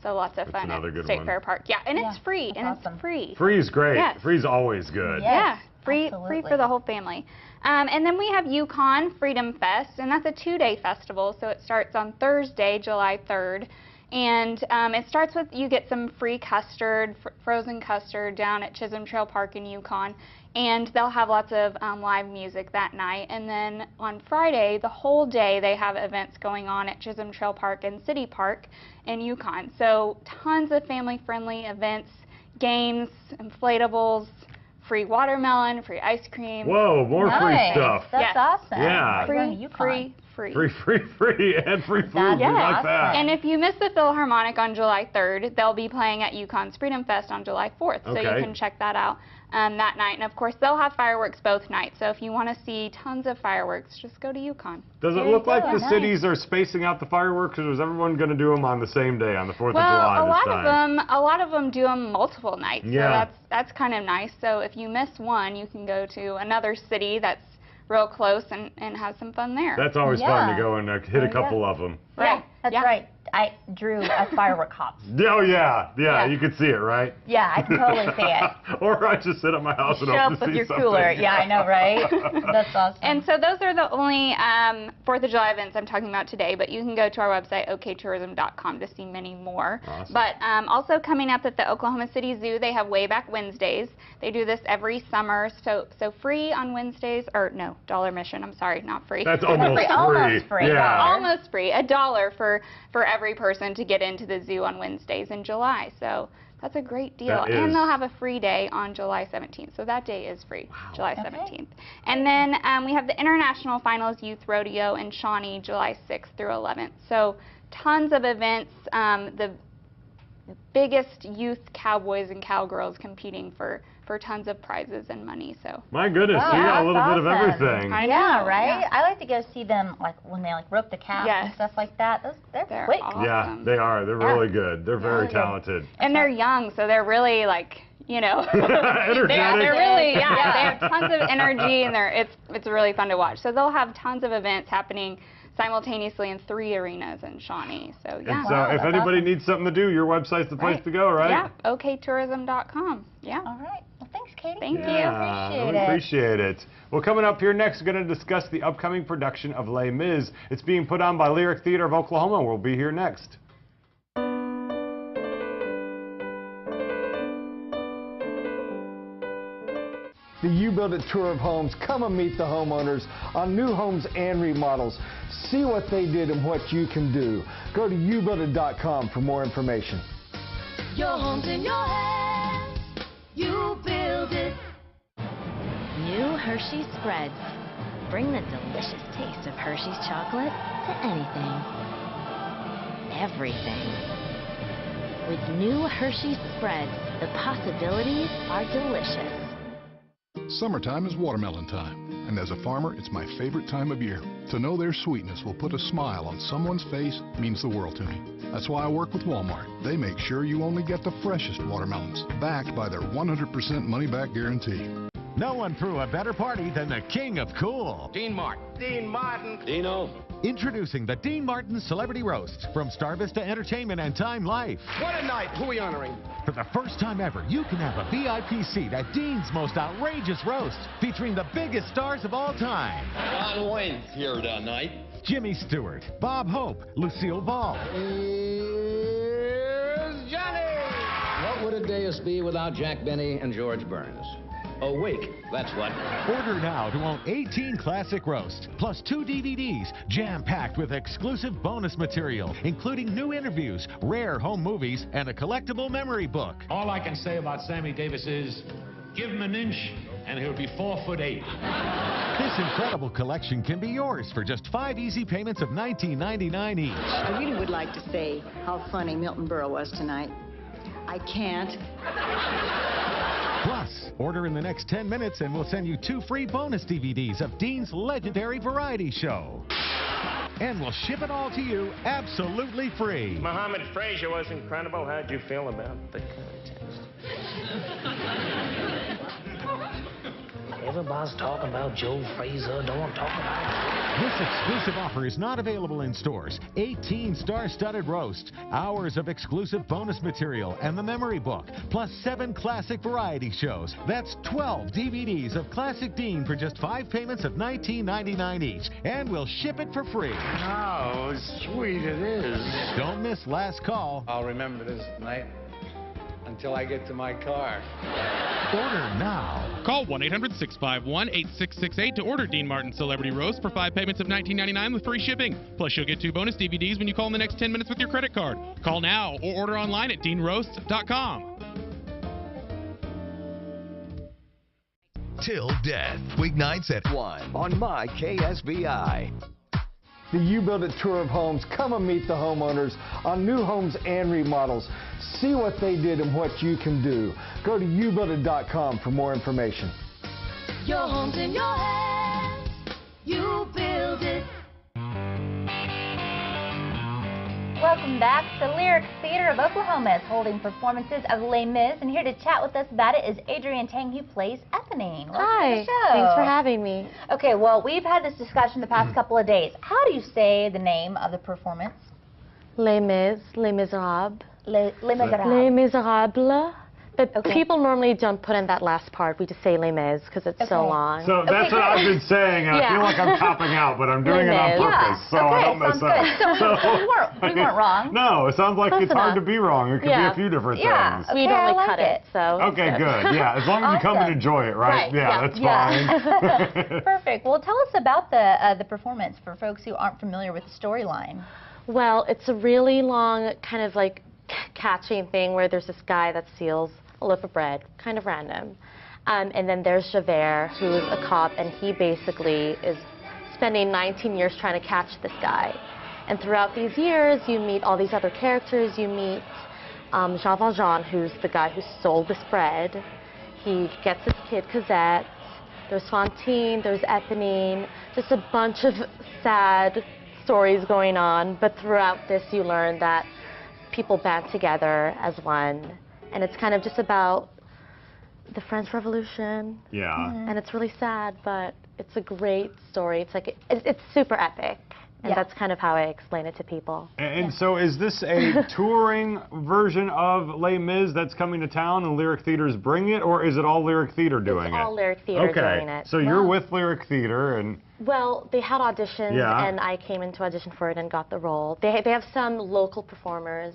lots of fun at State Fair Park. Yeah, and it's free. It's free. Free is great. Yes. Free is always good. Yeah, free for the whole family. And then we have Yukon Freedom Fest, and that's a 2-day festival. So it starts on Thursday, July 3rd. And it starts with, you get some free custard, frozen custard down at Chisholm Trail Park in Yukon. And they'll have lots of live music that night. And then on Friday, the whole day, they have events going on at Chisholm Trail Park and City Park in Yukon. So tons of family-friendly events, games, inflatables, free watermelon, free ice cream. Whoa, more free stuff. That's awesome. Yeah. Free, and free food. We like that. And if you miss the Philharmonic on July 3rd, they'll be playing at Yukon's Freedom Fest on July 4th. So you can check that out that night. And of course, they'll have fireworks both nights. So if you want to see tons of fireworks, just go to Yukon. Does it look like the cities are spacing out the fireworks, or is everyone going to do them on the same day, on the 4th of July this time? A lot of them do them multiple nights. Yeah. So that's kind of nice. So if you miss one, you can go to another city that's real close and have some fun there. That's always fun to go and hit a couple of them. Right. That's right. I drew a firework hops. Oh, yeah, you can see it, right? Yeah, I can totally see it. Or I just sit at my house and show hope up to with see your something. cooler. Yeah, I know, right? That's awesome. And so those are the only 4th of July events I'm talking about today, but you can go to our website, oktourism.com, to see many more. Awesome. But also coming up at the Oklahoma City Zoo, they have Way Back Wednesdays. They do this every summer, so free on Wednesdays, or no, dollar admission, I'm sorry, not free. That's almost free. Almost free. Yeah. Almost free, $1 for every person to get into the zoo on Wednesdays in July. So that's a great deal. And they'll have a free day on July 17th. So that day is free, July 17th. And then we have the International Finals Youth Rodeo in Shawnee, July 6th through 11th. So tons of events. The biggest youth cowboys and cowgirls competing for tons of prizes and money. So my goodness, you got a little bit of everything. I know, yeah, right? Yeah. I like to go see them like when they rope the calf and stuff like that. They're quick. Awesome. Yeah, they are. They're really good. They're very talented. And they're young, so they're really energetic. they're really, they have tons of energy, and it's really fun to watch. So they'll have tons of events happening simultaneously in 3 arenas in Shawnee. So yeah. And so if anybody needs something to do, your website's the place to go, right? Yeah, oktourism.com. Yeah. All right. Well, thanks, Katie. Thank you. Really appreciate it. Well, coming up here next, we're going to discuss the upcoming production of Les Mis. It's being put on by Lyric Theater of Oklahoma. We'll be here next. The You Build It Tour of Homes. Come and meet the homeowners on new homes and remodels. See what they did and what you can do. Go to youbuildit.com for more information. Your home's in your hands. You build it. New Hershey's Spreads. Bring the delicious taste of Hershey's chocolate to anything. Everything. With new Hershey's Spreads, the possibilities are delicious. Summertime is watermelon time, and as a farmer, it's my favorite time of year. To know their sweetness will put a smile on someone's face means the world to me. That's why I work with Walmart. They make sure you only get the freshest watermelons, backed by their 100% money-back guarantee. No one threw a better party than the king of cool, Dean Martin. Dean Martin. Dino. Introducing the Dean Martin Celebrity Roast from Star Vista Entertainment and Time Life. What a night. Who are we honoring? For the first time ever, you can have a VIP seat at Dean's most outrageous roast, featuring the biggest stars of all time. John Wayne's here tonight. Jimmy Stewart, Bob Hope, Lucille Ball. Here's Johnny! What would Odeus be without Jack Benny and George Burns? Awake, that's what. Order now to own 18 Classic Roast, plus 2 DVDs, jam-packed with exclusive bonus material, including new interviews, rare home movies, and a collectible memory book. All I can say about Sammy Davis is, give him an inch, and he'll be 4'8". This incredible collection can be yours for just 5 easy payments of $19.99 each. I really would like to say how funny Milton Berle was tonight. I can't. Plus, order in the next 10 minutes and we'll send you 2 free bonus DVDs of Dean's legendary variety show. And we'll ship it all to you absolutely free. Mohammed Frazier was incredible. How'd you feel about the contest? Everybody's talking about Joe Frazier. Don't talk about it. This exclusive offer is not available in stores. 18 star-studded roasts, hours of exclusive bonus material, and the memory book, plus 7 classic variety shows. That's 12 DVDs of Classic Dean for just 5 payments of $19.99 each. And we'll ship it for free. Oh, sweet it is. Don't miss last call. I'll remember this night until I get to my car. Order now. Call 1-800-651-8668 to order Dean Martin Celebrity Roast for 5 payments of $19.99 with free shipping. Plus, you'll get 2 bonus DVDs when you call in the next 10 minutes with your credit card. Call now or order online at deanroast.com. Till Death, weeknights at 1 on My KSBI. The You Build It Tour of Homes. Come and meet the homeowners on new homes and remodels. See what they did and what you can do. Go to youbuildit.com for more information. Your home's in your hands. You build it. Welcome back. The Lyric Theater of Oklahoma is holding performances of Les Mis, and here to chat with us about it is Adrienne Tang, who plays Eponine. Welcome Hi, to the show. Thanks for having me. Okay, well, we've had this discussion the past couple of days. How do you say the name of the performance? Les Mis, Les Miserables. Les Miserables. Les Miserables. But Okay. people normally don't put in that last part. We just say Les Mis because it's so Okay. long. So that's what I've been saying, and I feel like I'm copping out, but I'm doing it on purpose, so I don't mess up. So we weren't wrong. No, it sounds like Close it's hard to enough. be wrong. It could be a few different things. We Okay, don't I like cut it. so. Okay, good. Yeah, as long as you come and enjoy it, right? Yeah, that's fine. Perfect. Well, tell us about the performance for folks who aren't familiar with the storyline. Well, it's a really long, kind of like catching thing where there's this guy that steals a loaf of bread, kind of random. And then there's Javert, who is a cop, and he basically is spending 19 years trying to catch this guy. And throughout these years, you meet all these other characters. You meet Jean Valjean, who's the guy who sold this bread. He gets his kid, Cosette. There's Fantine, there's Eponine, just a bunch of sad stories going on. But throughout this, you learn that people band together as one. And it's kind of just about the French Revolution. Yeah. And it's really sad, but it's a great story. It's like it's super epic. And that's kind of how I explain it to people. And so is this a touring version of Les Mis that's coming to town and Lyric Theater's bringing it, or is it all Lyric Theater doing it? It's all Lyric Theater doing it. So you're with Lyric Theater and... Well, they had auditions, and I came in to audition for it and got the role. They have some local performers.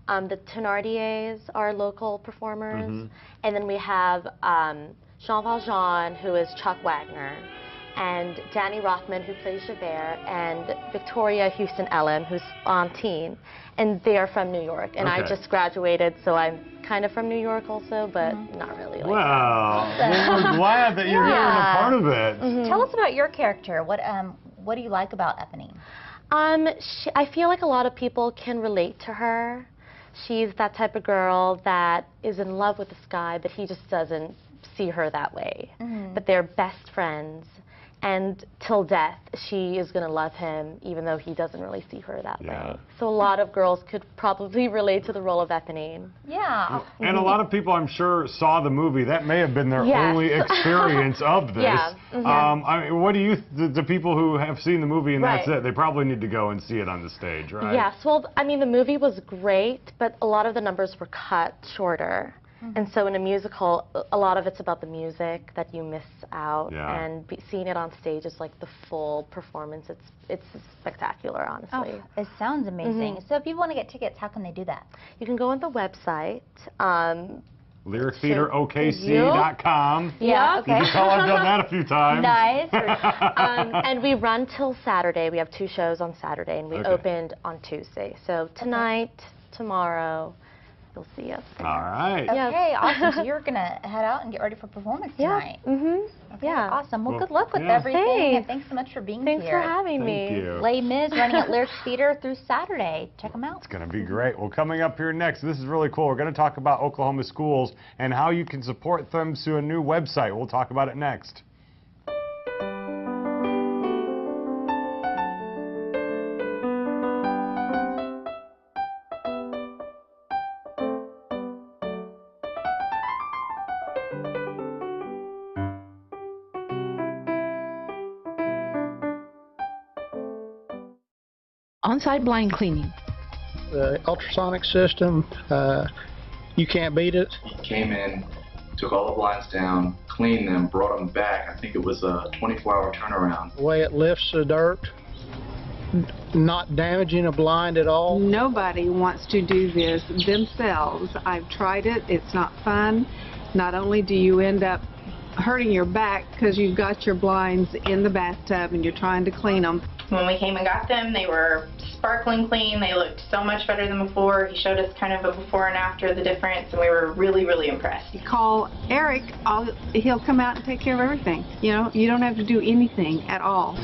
The Thénardiers are local performers. And then we have Jean Valjean, who is Chuck Wagner, and Danny Rothman, who plays Javert, and Victoria Houston Ellen, who's Fantine. And they are from New York. And I just graduated, so I'm kind of from New York also, but not really. Like well, we're glad that you're here and a part of it. Tell us about your character. What do you like about Eponine? I feel like a lot of people can relate to her. She's that type of girl that is in love with this guy, but he just doesn't see her that way. But they're best friends. And till death, she is going to love him, even though he doesn't really see her that way. So a lot of girls could probably relate to the role of Eponine. Yeah. And a lot of people, I'm sure, saw the movie. That may have been their only experience of this. I mean, what do you, the people who have seen the movie and that's it, they probably need to go and see it on the stage, right? Yes. Well, I mean, the movie was great, but a lot of the numbers were cut shorter. And so in a musical, a lot of it's about the music that you miss out, Yeah. and seeing it on stage is like the full performance. It's spectacular, honestly. Oh, it sounds amazing. So if people want to get tickets, how can they do that? You can go on the website. LyricTheaterOKC.com. Yeah, okay. You can tell I've done that a few times. Nice. And we run till Saturday. We have 2 shows on Saturday, and we opened on Tuesday. So tonight, tomorrow, you'll see us. All right. Okay, awesome. So you're going to head out and get ready for performance tonight. Okay, awesome. Well, good luck with everything. And thanks so much for being here. Thanks for having me. Thank you. Les Mis running at Lyric Theater through Saturday. Check them out. It's going to be great. Well, coming up here next, this is really cool. We're going to talk about Oklahoma schools and how you can support them through a new website. We'll talk about it next. On-site blind cleaning. The ultrasonic system, you can't beat it. Came in, took all the blinds down, cleaned them, brought them back. I think it was a 24-hour turnaround. The way it lifts the dirt, not damaging a blind at all. Nobody wants to do this themselves. I've tried it. It's not fun. Not only do you end up hurting your back because you've got your blinds in the bathtub and you're trying to clean them. When we came and got them, they were sparkling clean. They looked so much better than before. He showed us kind of a before and after the difference, and we were really, really impressed. You call Eric, he'll come out and take care of everything. You know, you don't have to do anything at all.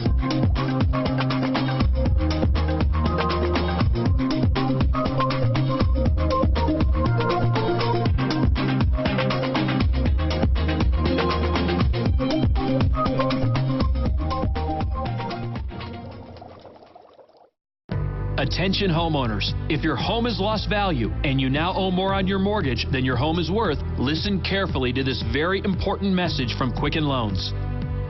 Attention homeowners, if your home has lost value and you now owe more on your mortgage than your home is worth, listen carefully to this very important message from Quicken Loans.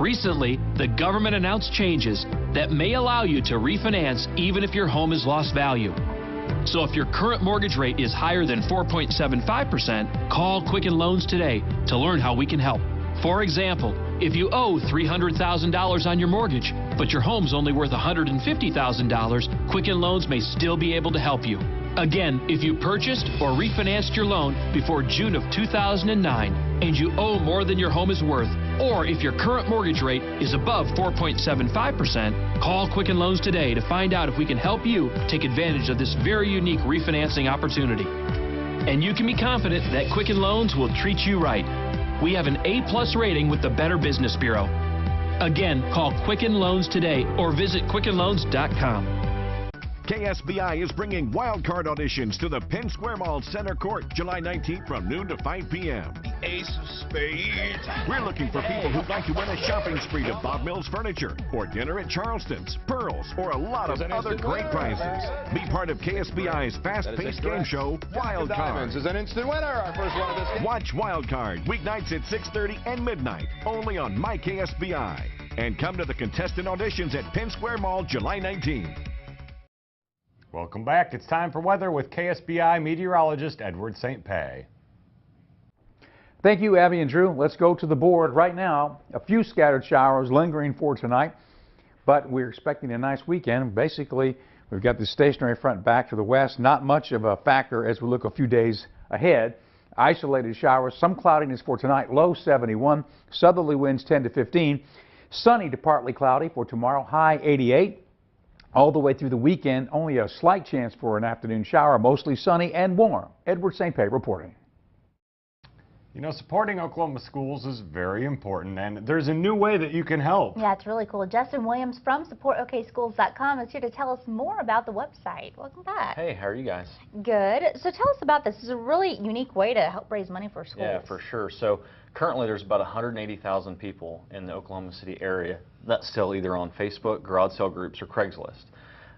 Recently, the government announced changes that may allow you to refinance even if your home has lost value. So if your current mortgage rate is higher than 4.75%, call Quicken Loans today to learn how we can help. For example, if you owe $300,000 on your mortgage, but your home's only worth $150,000, Quicken Loans may still be able to help you. Again, if you purchased or refinanced your loan before June of 2009 and you owe more than your home is worth, or if your current mortgage rate is above 4.75%, call Quicken Loans today to find out if we can help you take advantage of this very unique refinancing opportunity. And you can be confident that Quicken Loans will treat you right. We have an A+ rating with the Better Business Bureau. Again, call Quicken Loans today or visit QuickenLoans.com. KSBI is bringing wildcard auditions to the Penn Square Mall Center Court, July 19th from noon to 5 p.m. The Ace of Spades. We're looking for people who'd like to win a shopping spree to Bob Mills Furniture, or dinner at Charleston's, Pearls, or a lot of other great prizes. Be part of KSBI's fast-paced game show, Wildcard. Is an instant winner. Our first one of this game. Watch Wildcard weeknights at 6:30 and midnight, only on MyKSBI. And come to the contestant auditions at Penn Square Mall, July 19th. Welcome back. It's time for weather with KSBI meteorologist Edward St. Pé. Thank you, Abby and Drew. Let's go to the board right now. A few scattered showers lingering for tonight, but we're expecting a nice weekend. Basically, we've got the stationary front back to the west. Not much of a factor as we look a few days ahead. Isolated showers, some cloudiness for tonight, low 71. Southerly winds 10 to 15. Sunny to partly cloudy for tomorrow, high 88. All the way through the weekend, only a slight chance for an afternoon shower, mostly sunny and warm. Edward St. Pé reporting. You know, supporting Oklahoma schools is very important, and there's a new way that you can help. Yeah, it's really cool. Justin Williams from SupportOKSchools.com is here to tell us more about the website. Welcome back. Hey, how are you guys? Good. So tell us about this. This is a really unique way to help raise money for schools. Yeah, for sure. So currently there's about 180,000 people in the Oklahoma City area that's still either on Facebook, garage sale groups, or Craigslist.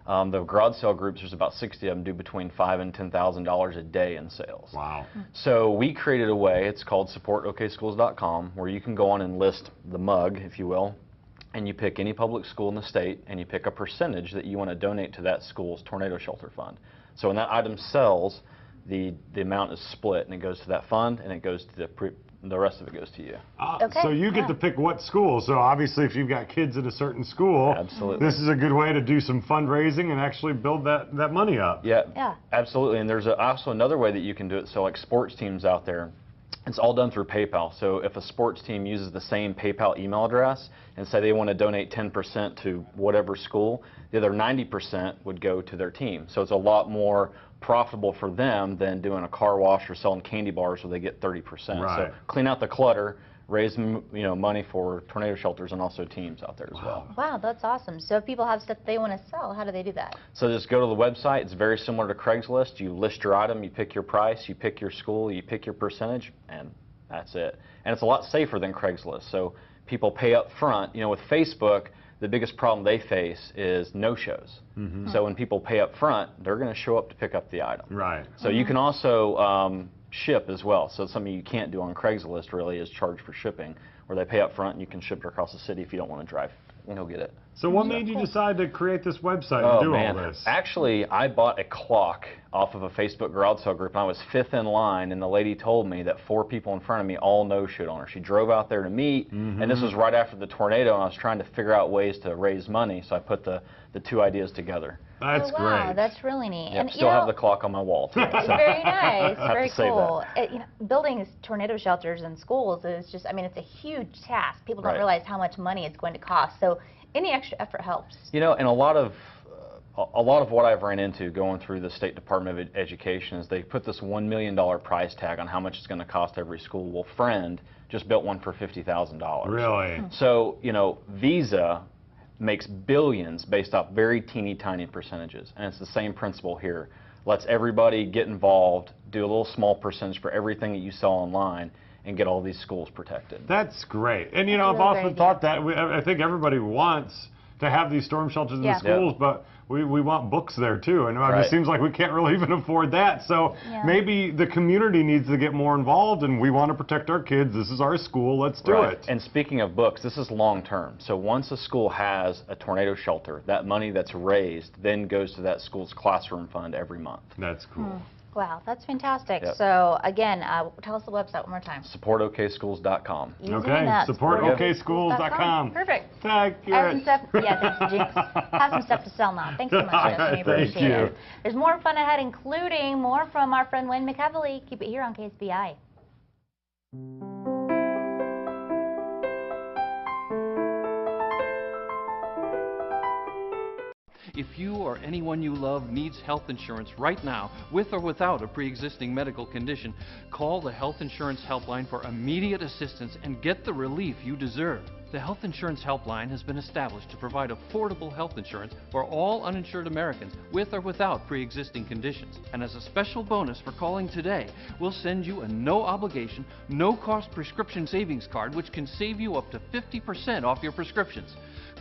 The garage sale groups, there's about 60 of them, do between $5,000 and $10,000 a day in sales. Wow. So we created a way, it's called SupportOKSchools.com, where you can go on and list the mug, if you will, and you pick any public school in the state, and you pick a percentage that you want to donate to that school's tornado shelter fund. So when that item sells, the amount is split, and it goes to that fund, and it goes to the rest of it goes to you. Okay. So you get to pick what school. So obviously, if you've got kids at a certain school, absolutely, this is a good way to do some fundraising and actually build that money up. Yeah, absolutely. And there's also another way that you can do it. So like sports teams out there, it's all done through PayPal. So if a sports team uses the same PayPal email address and say they want to donate 10% to whatever school, the other 90% would go to their team. So it's a lot more profitable for them than doing a car wash or selling candy bars where they get 30%. Right. So clean out the clutter, raise money for tornado shelters and also teams out there as well. Wow, that's awesome. So if people have stuff they want to sell, how do they do that? So just go to the website. It's very similar to Craigslist. You list your item, you pick your price, you pick your school, you pick your percentage, and that's it. And it's a lot safer than Craigslist. So people pay up front. You know, with Facebook, the biggest problem they face is no-shows. So when people pay up front, they're going to show up to pick up the item. Right. So you can also ship as well. So something you can't do on Craigslist really is charge for shipping, where they pay up front and you can ship it across the city if you don't want to drive. You'll get it. So what made you decide to create this website and do all this? Actually, I bought a clock off of a Facebook garage sale group, and I was 5th in line, and the lady told me that 4 people in front of me all no-showed on her. She drove out there to meet, and this was right after the tornado, and I was trying to figure out ways to raise money, so I put the 2 ideas together. That's wow, great. That's really neat. Yep, And still have the clock on my wall, too. So. Very nice. Very cool. That. Building tornado shelters in schools is just, I mean, it's a huge task. People don't realize how much money it's going to cost. So any extra effort helps. You know, and a lot of what I've ran into going through the State Department of Education is they put this $1 million price tag on how much it's going to cost every school. Well, Friend just built one for $50,000. Really? So, you know, Visa makes billions based off very teeny tiny percentages, and it's the same principle here. Lets everybody get involved, do a little small percentage for everything that you sell online, and get all these schools protected. That's great. And you know, I've often thought that, I think everybody wants to have these storm shelters in the schools, but we want books there too, and it seems like we can't really even afford that. So maybe the community needs to get more involved, and we want to protect our kids. This is our school. Let's do it. And speaking of books, this is long term. So once a school has a tornado shelter, that money that's raised then goes to that school's classroom fund every month. That's cool. Wow, that's fantastic. Yep. So again, tell us the website one more time. SupportOKschools.com. Okay, SupportOKschools.com. Perfect. Thank you. Have some stuff, thanks, Jinx. Have some stuff to sell now. Thanks so much. Jeff. We appreciate it. There's more fun ahead, including more from our friend Wayne McEvely. Keep it here on KSBI. If you or anyone you love needs health insurance right now, with or without a pre-existing medical condition, call the Health Insurance Helpline for immediate assistance and get the relief you deserve. The Health Insurance Helpline has been established to provide affordable health insurance for all uninsured Americans with or without pre-existing conditions. And as a special bonus for calling today, we'll send you a no-obligation, no-cost prescription savings card which can save you up to 50% off your prescriptions.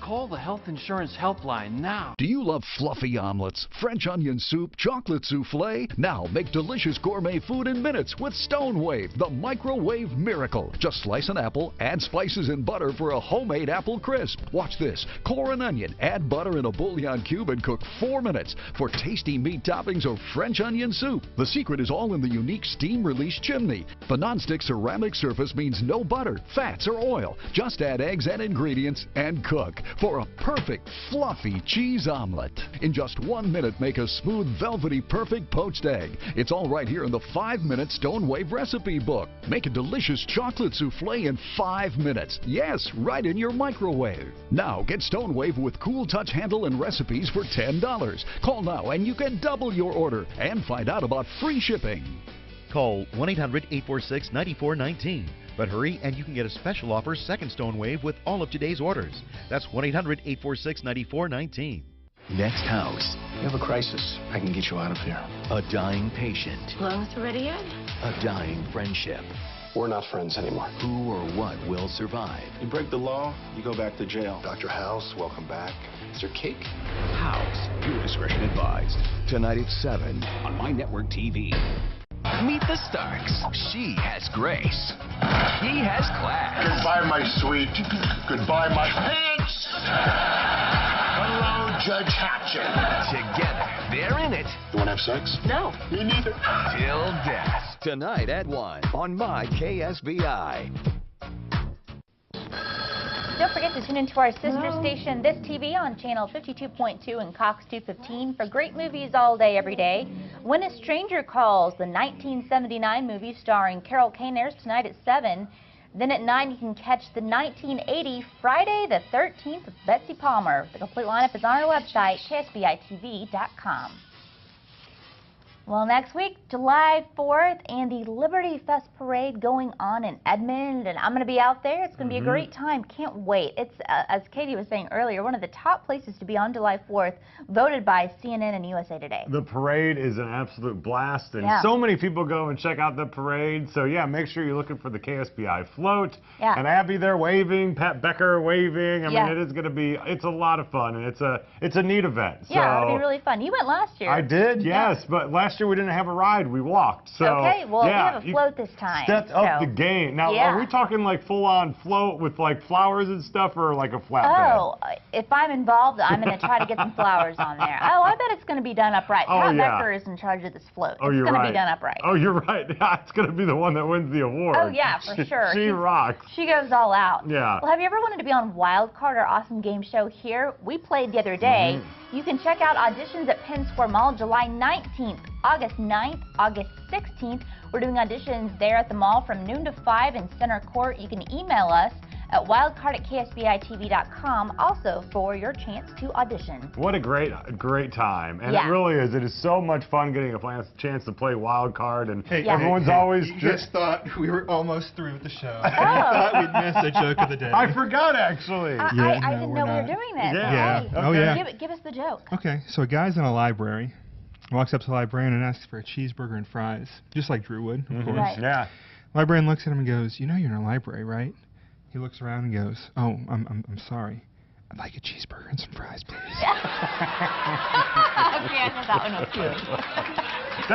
Call the Health Insurance Helpline now. Do you love fluffy omelets, French onion soup, chocolate souffle? Now make delicious gourmet food in minutes with StoneWave, the microwave miracle. Just slice an apple, add spices and butter for a homemade apple crisp. Watch this. Core an onion, add butter in a bouillon cube and cook 4 minutes for tasty meat toppings or French onion soup. The secret is all in the unique steam release chimney. The nonstick ceramic surface means no butter, fats, or oil. Just add eggs and ingredients and cook for a perfect fluffy cheese omelet. In just 1 minute, make a smooth, velvety, perfect poached egg. It's all right here in the 5-minute StoneWave recipe book. Make a delicious chocolate souffle in 5 minutes. Yes, right in your microwave. Now get StoneWave with cool touch handle and recipes for $10. Call now and you can double your order and find out about free shipping. Call 1-800-846-9419. But hurry, and you can get a special offer, second StoneWave, with all of today's orders. That's 1-800-846-9419. Next house. You have a crisis. I can get you out of here. A dying patient. Lungs ready yet? A dying friendship. We're not friends anymore. Who or what will survive? You break the law, you go back to jail. Dr. House, welcome back. Is there cake? House. Viewer discretion advised. Tonight at 7 on My Network TV. Meet the Starks. She has grace. He has class. Goodbye, my sweet. Goodbye, my pants. Hello, Judge Hatchet. Together, they're in it. You want to have sex? No. Me neither. Till death. Tonight at 1 on My KSBI. Don't forget to tune into our sister station, This TV, on channel 52.2 and Cox 215 for great movies all day, every day. When a Stranger Calls, the 1979 movie starring Carol Kane, airs tonight at 7. Then at 9, you can catch the 1980 Friday the 13th with Betsy Palmer. The complete lineup is on our website, ksbitv.com. Well, next week, July 4th, and the Liberty Fest Parade going on in Edmond, and I'm going to be out there. It's going to be a great time. Can't wait. It's, as Katie was saying earlier, one of the top places to be on July 4th, voted by CNN and USA Today. The parade is an absolute blast, and so many people go and check out the parade. So, yeah, make sure you're looking for the KSBI float. And Abby there waving, Pat Becker waving. I mean, it is going to be, it's a lot of fun, and it's a neat event. So, yeah, it'll be really fun. You went last year. I did, yes, but last year we didn't have a ride. We walked. So, okay, well, we have a float this time. Stepped up the game. Now, are we talking like full-on float with like flowers and stuff, or like a flatbed? Oh, if I'm involved, I'm going to try to get some flowers on there. Oh, I bet it's going to be done upright. Pat Becker is in charge of this float. Oh, it's you're going right. to be done upright. Oh, you're right. Yeah, it's going to be the one that wins the award. Oh, yeah, for sure. She rocks. She goes all out. Yeah. Well, have you ever wanted to be on Wild Card, our awesome game show here? We played the other day. You can check out auditions at Penn Square Mall July 19th, August 9th, August 16th. We're doing auditions there at the mall from noon to 5 in Center Court. You can email us at wildcard@ksbitv.com also for your chance to audition. What a great time. And it really is. It is so much fun getting a chance to play Wild Card, and everyone's always just thought we were almost through with the show. I thought we'd miss a joke of the day. I forgot, actually. I didn't know we were doing this. Yeah. Okay. Oh, yeah. Give us the joke. Okay, so a guy's in a library, walks up to the librarian and asks for a cheeseburger and fries, just like Drew would, of course. Right. Yeah. Librarian looks at him and goes, "You know you're in a library, right?" He looks around and goes, "Oh, I'm sorry. I'd like a cheeseburger and some fries, please." Okay, I thought that one was good.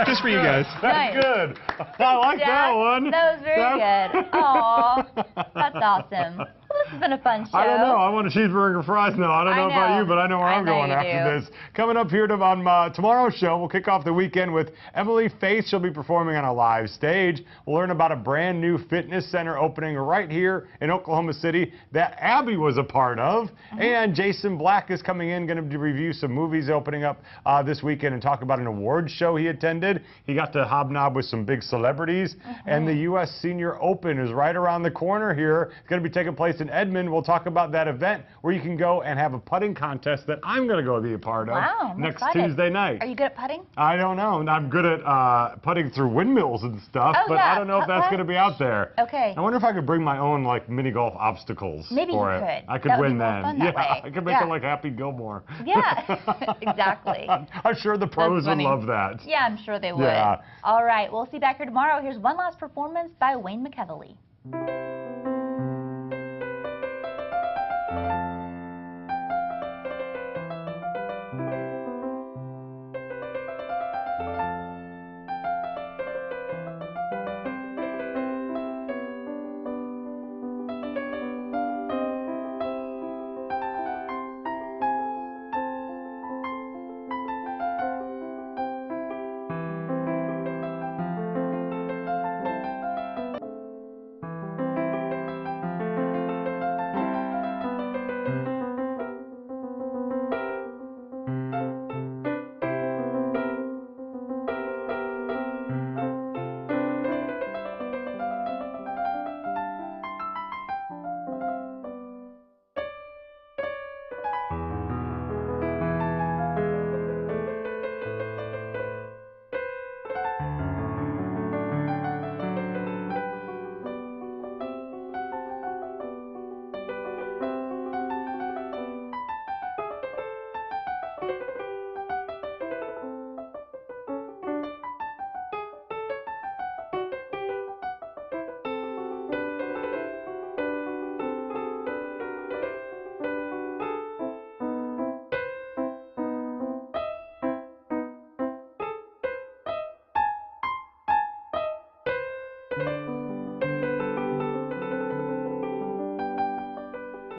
Just for you guys. That's good. I like that one. That was very good. Aw, that's awesome. Well, this has been a fun show. I don't know. I want a cheeseburger and fries now. I don't know about you, but I know where I'm going after this. Coming up here on tomorrow's show, we'll kick off the weekend with Emily Faith. She'll be performing on a live stage. We'll learn about a brand new fitness center opening right here in Oklahoma City that Abby was a part of. And Jason Black is coming in, going to review some movies opening up this weekend and talk about an awards show he attended. He got to hobnob with some big celebrities. And the U.S. Senior Open is right around the corner here. It's going to be taking place in Edmond. We'll talk about that event where you can go and have a putting contest that I'm going to go be a part of next Tuesday night. Are you good at putting? I don't know. I'm good at putting through windmills and stuff, but I don't know if that's going to be out there. Okay. I wonder if I could bring my own like mini golf obstacles Maybe for you it. could. I could win then. I could make it like Happy Gilmore. Yeah, exactly. I'm sure the pros would love that. Yeah, I'm sure they would. Yeah. All right, we'll see you back here tomorrow. Here's one last performance by Wayne McEvely.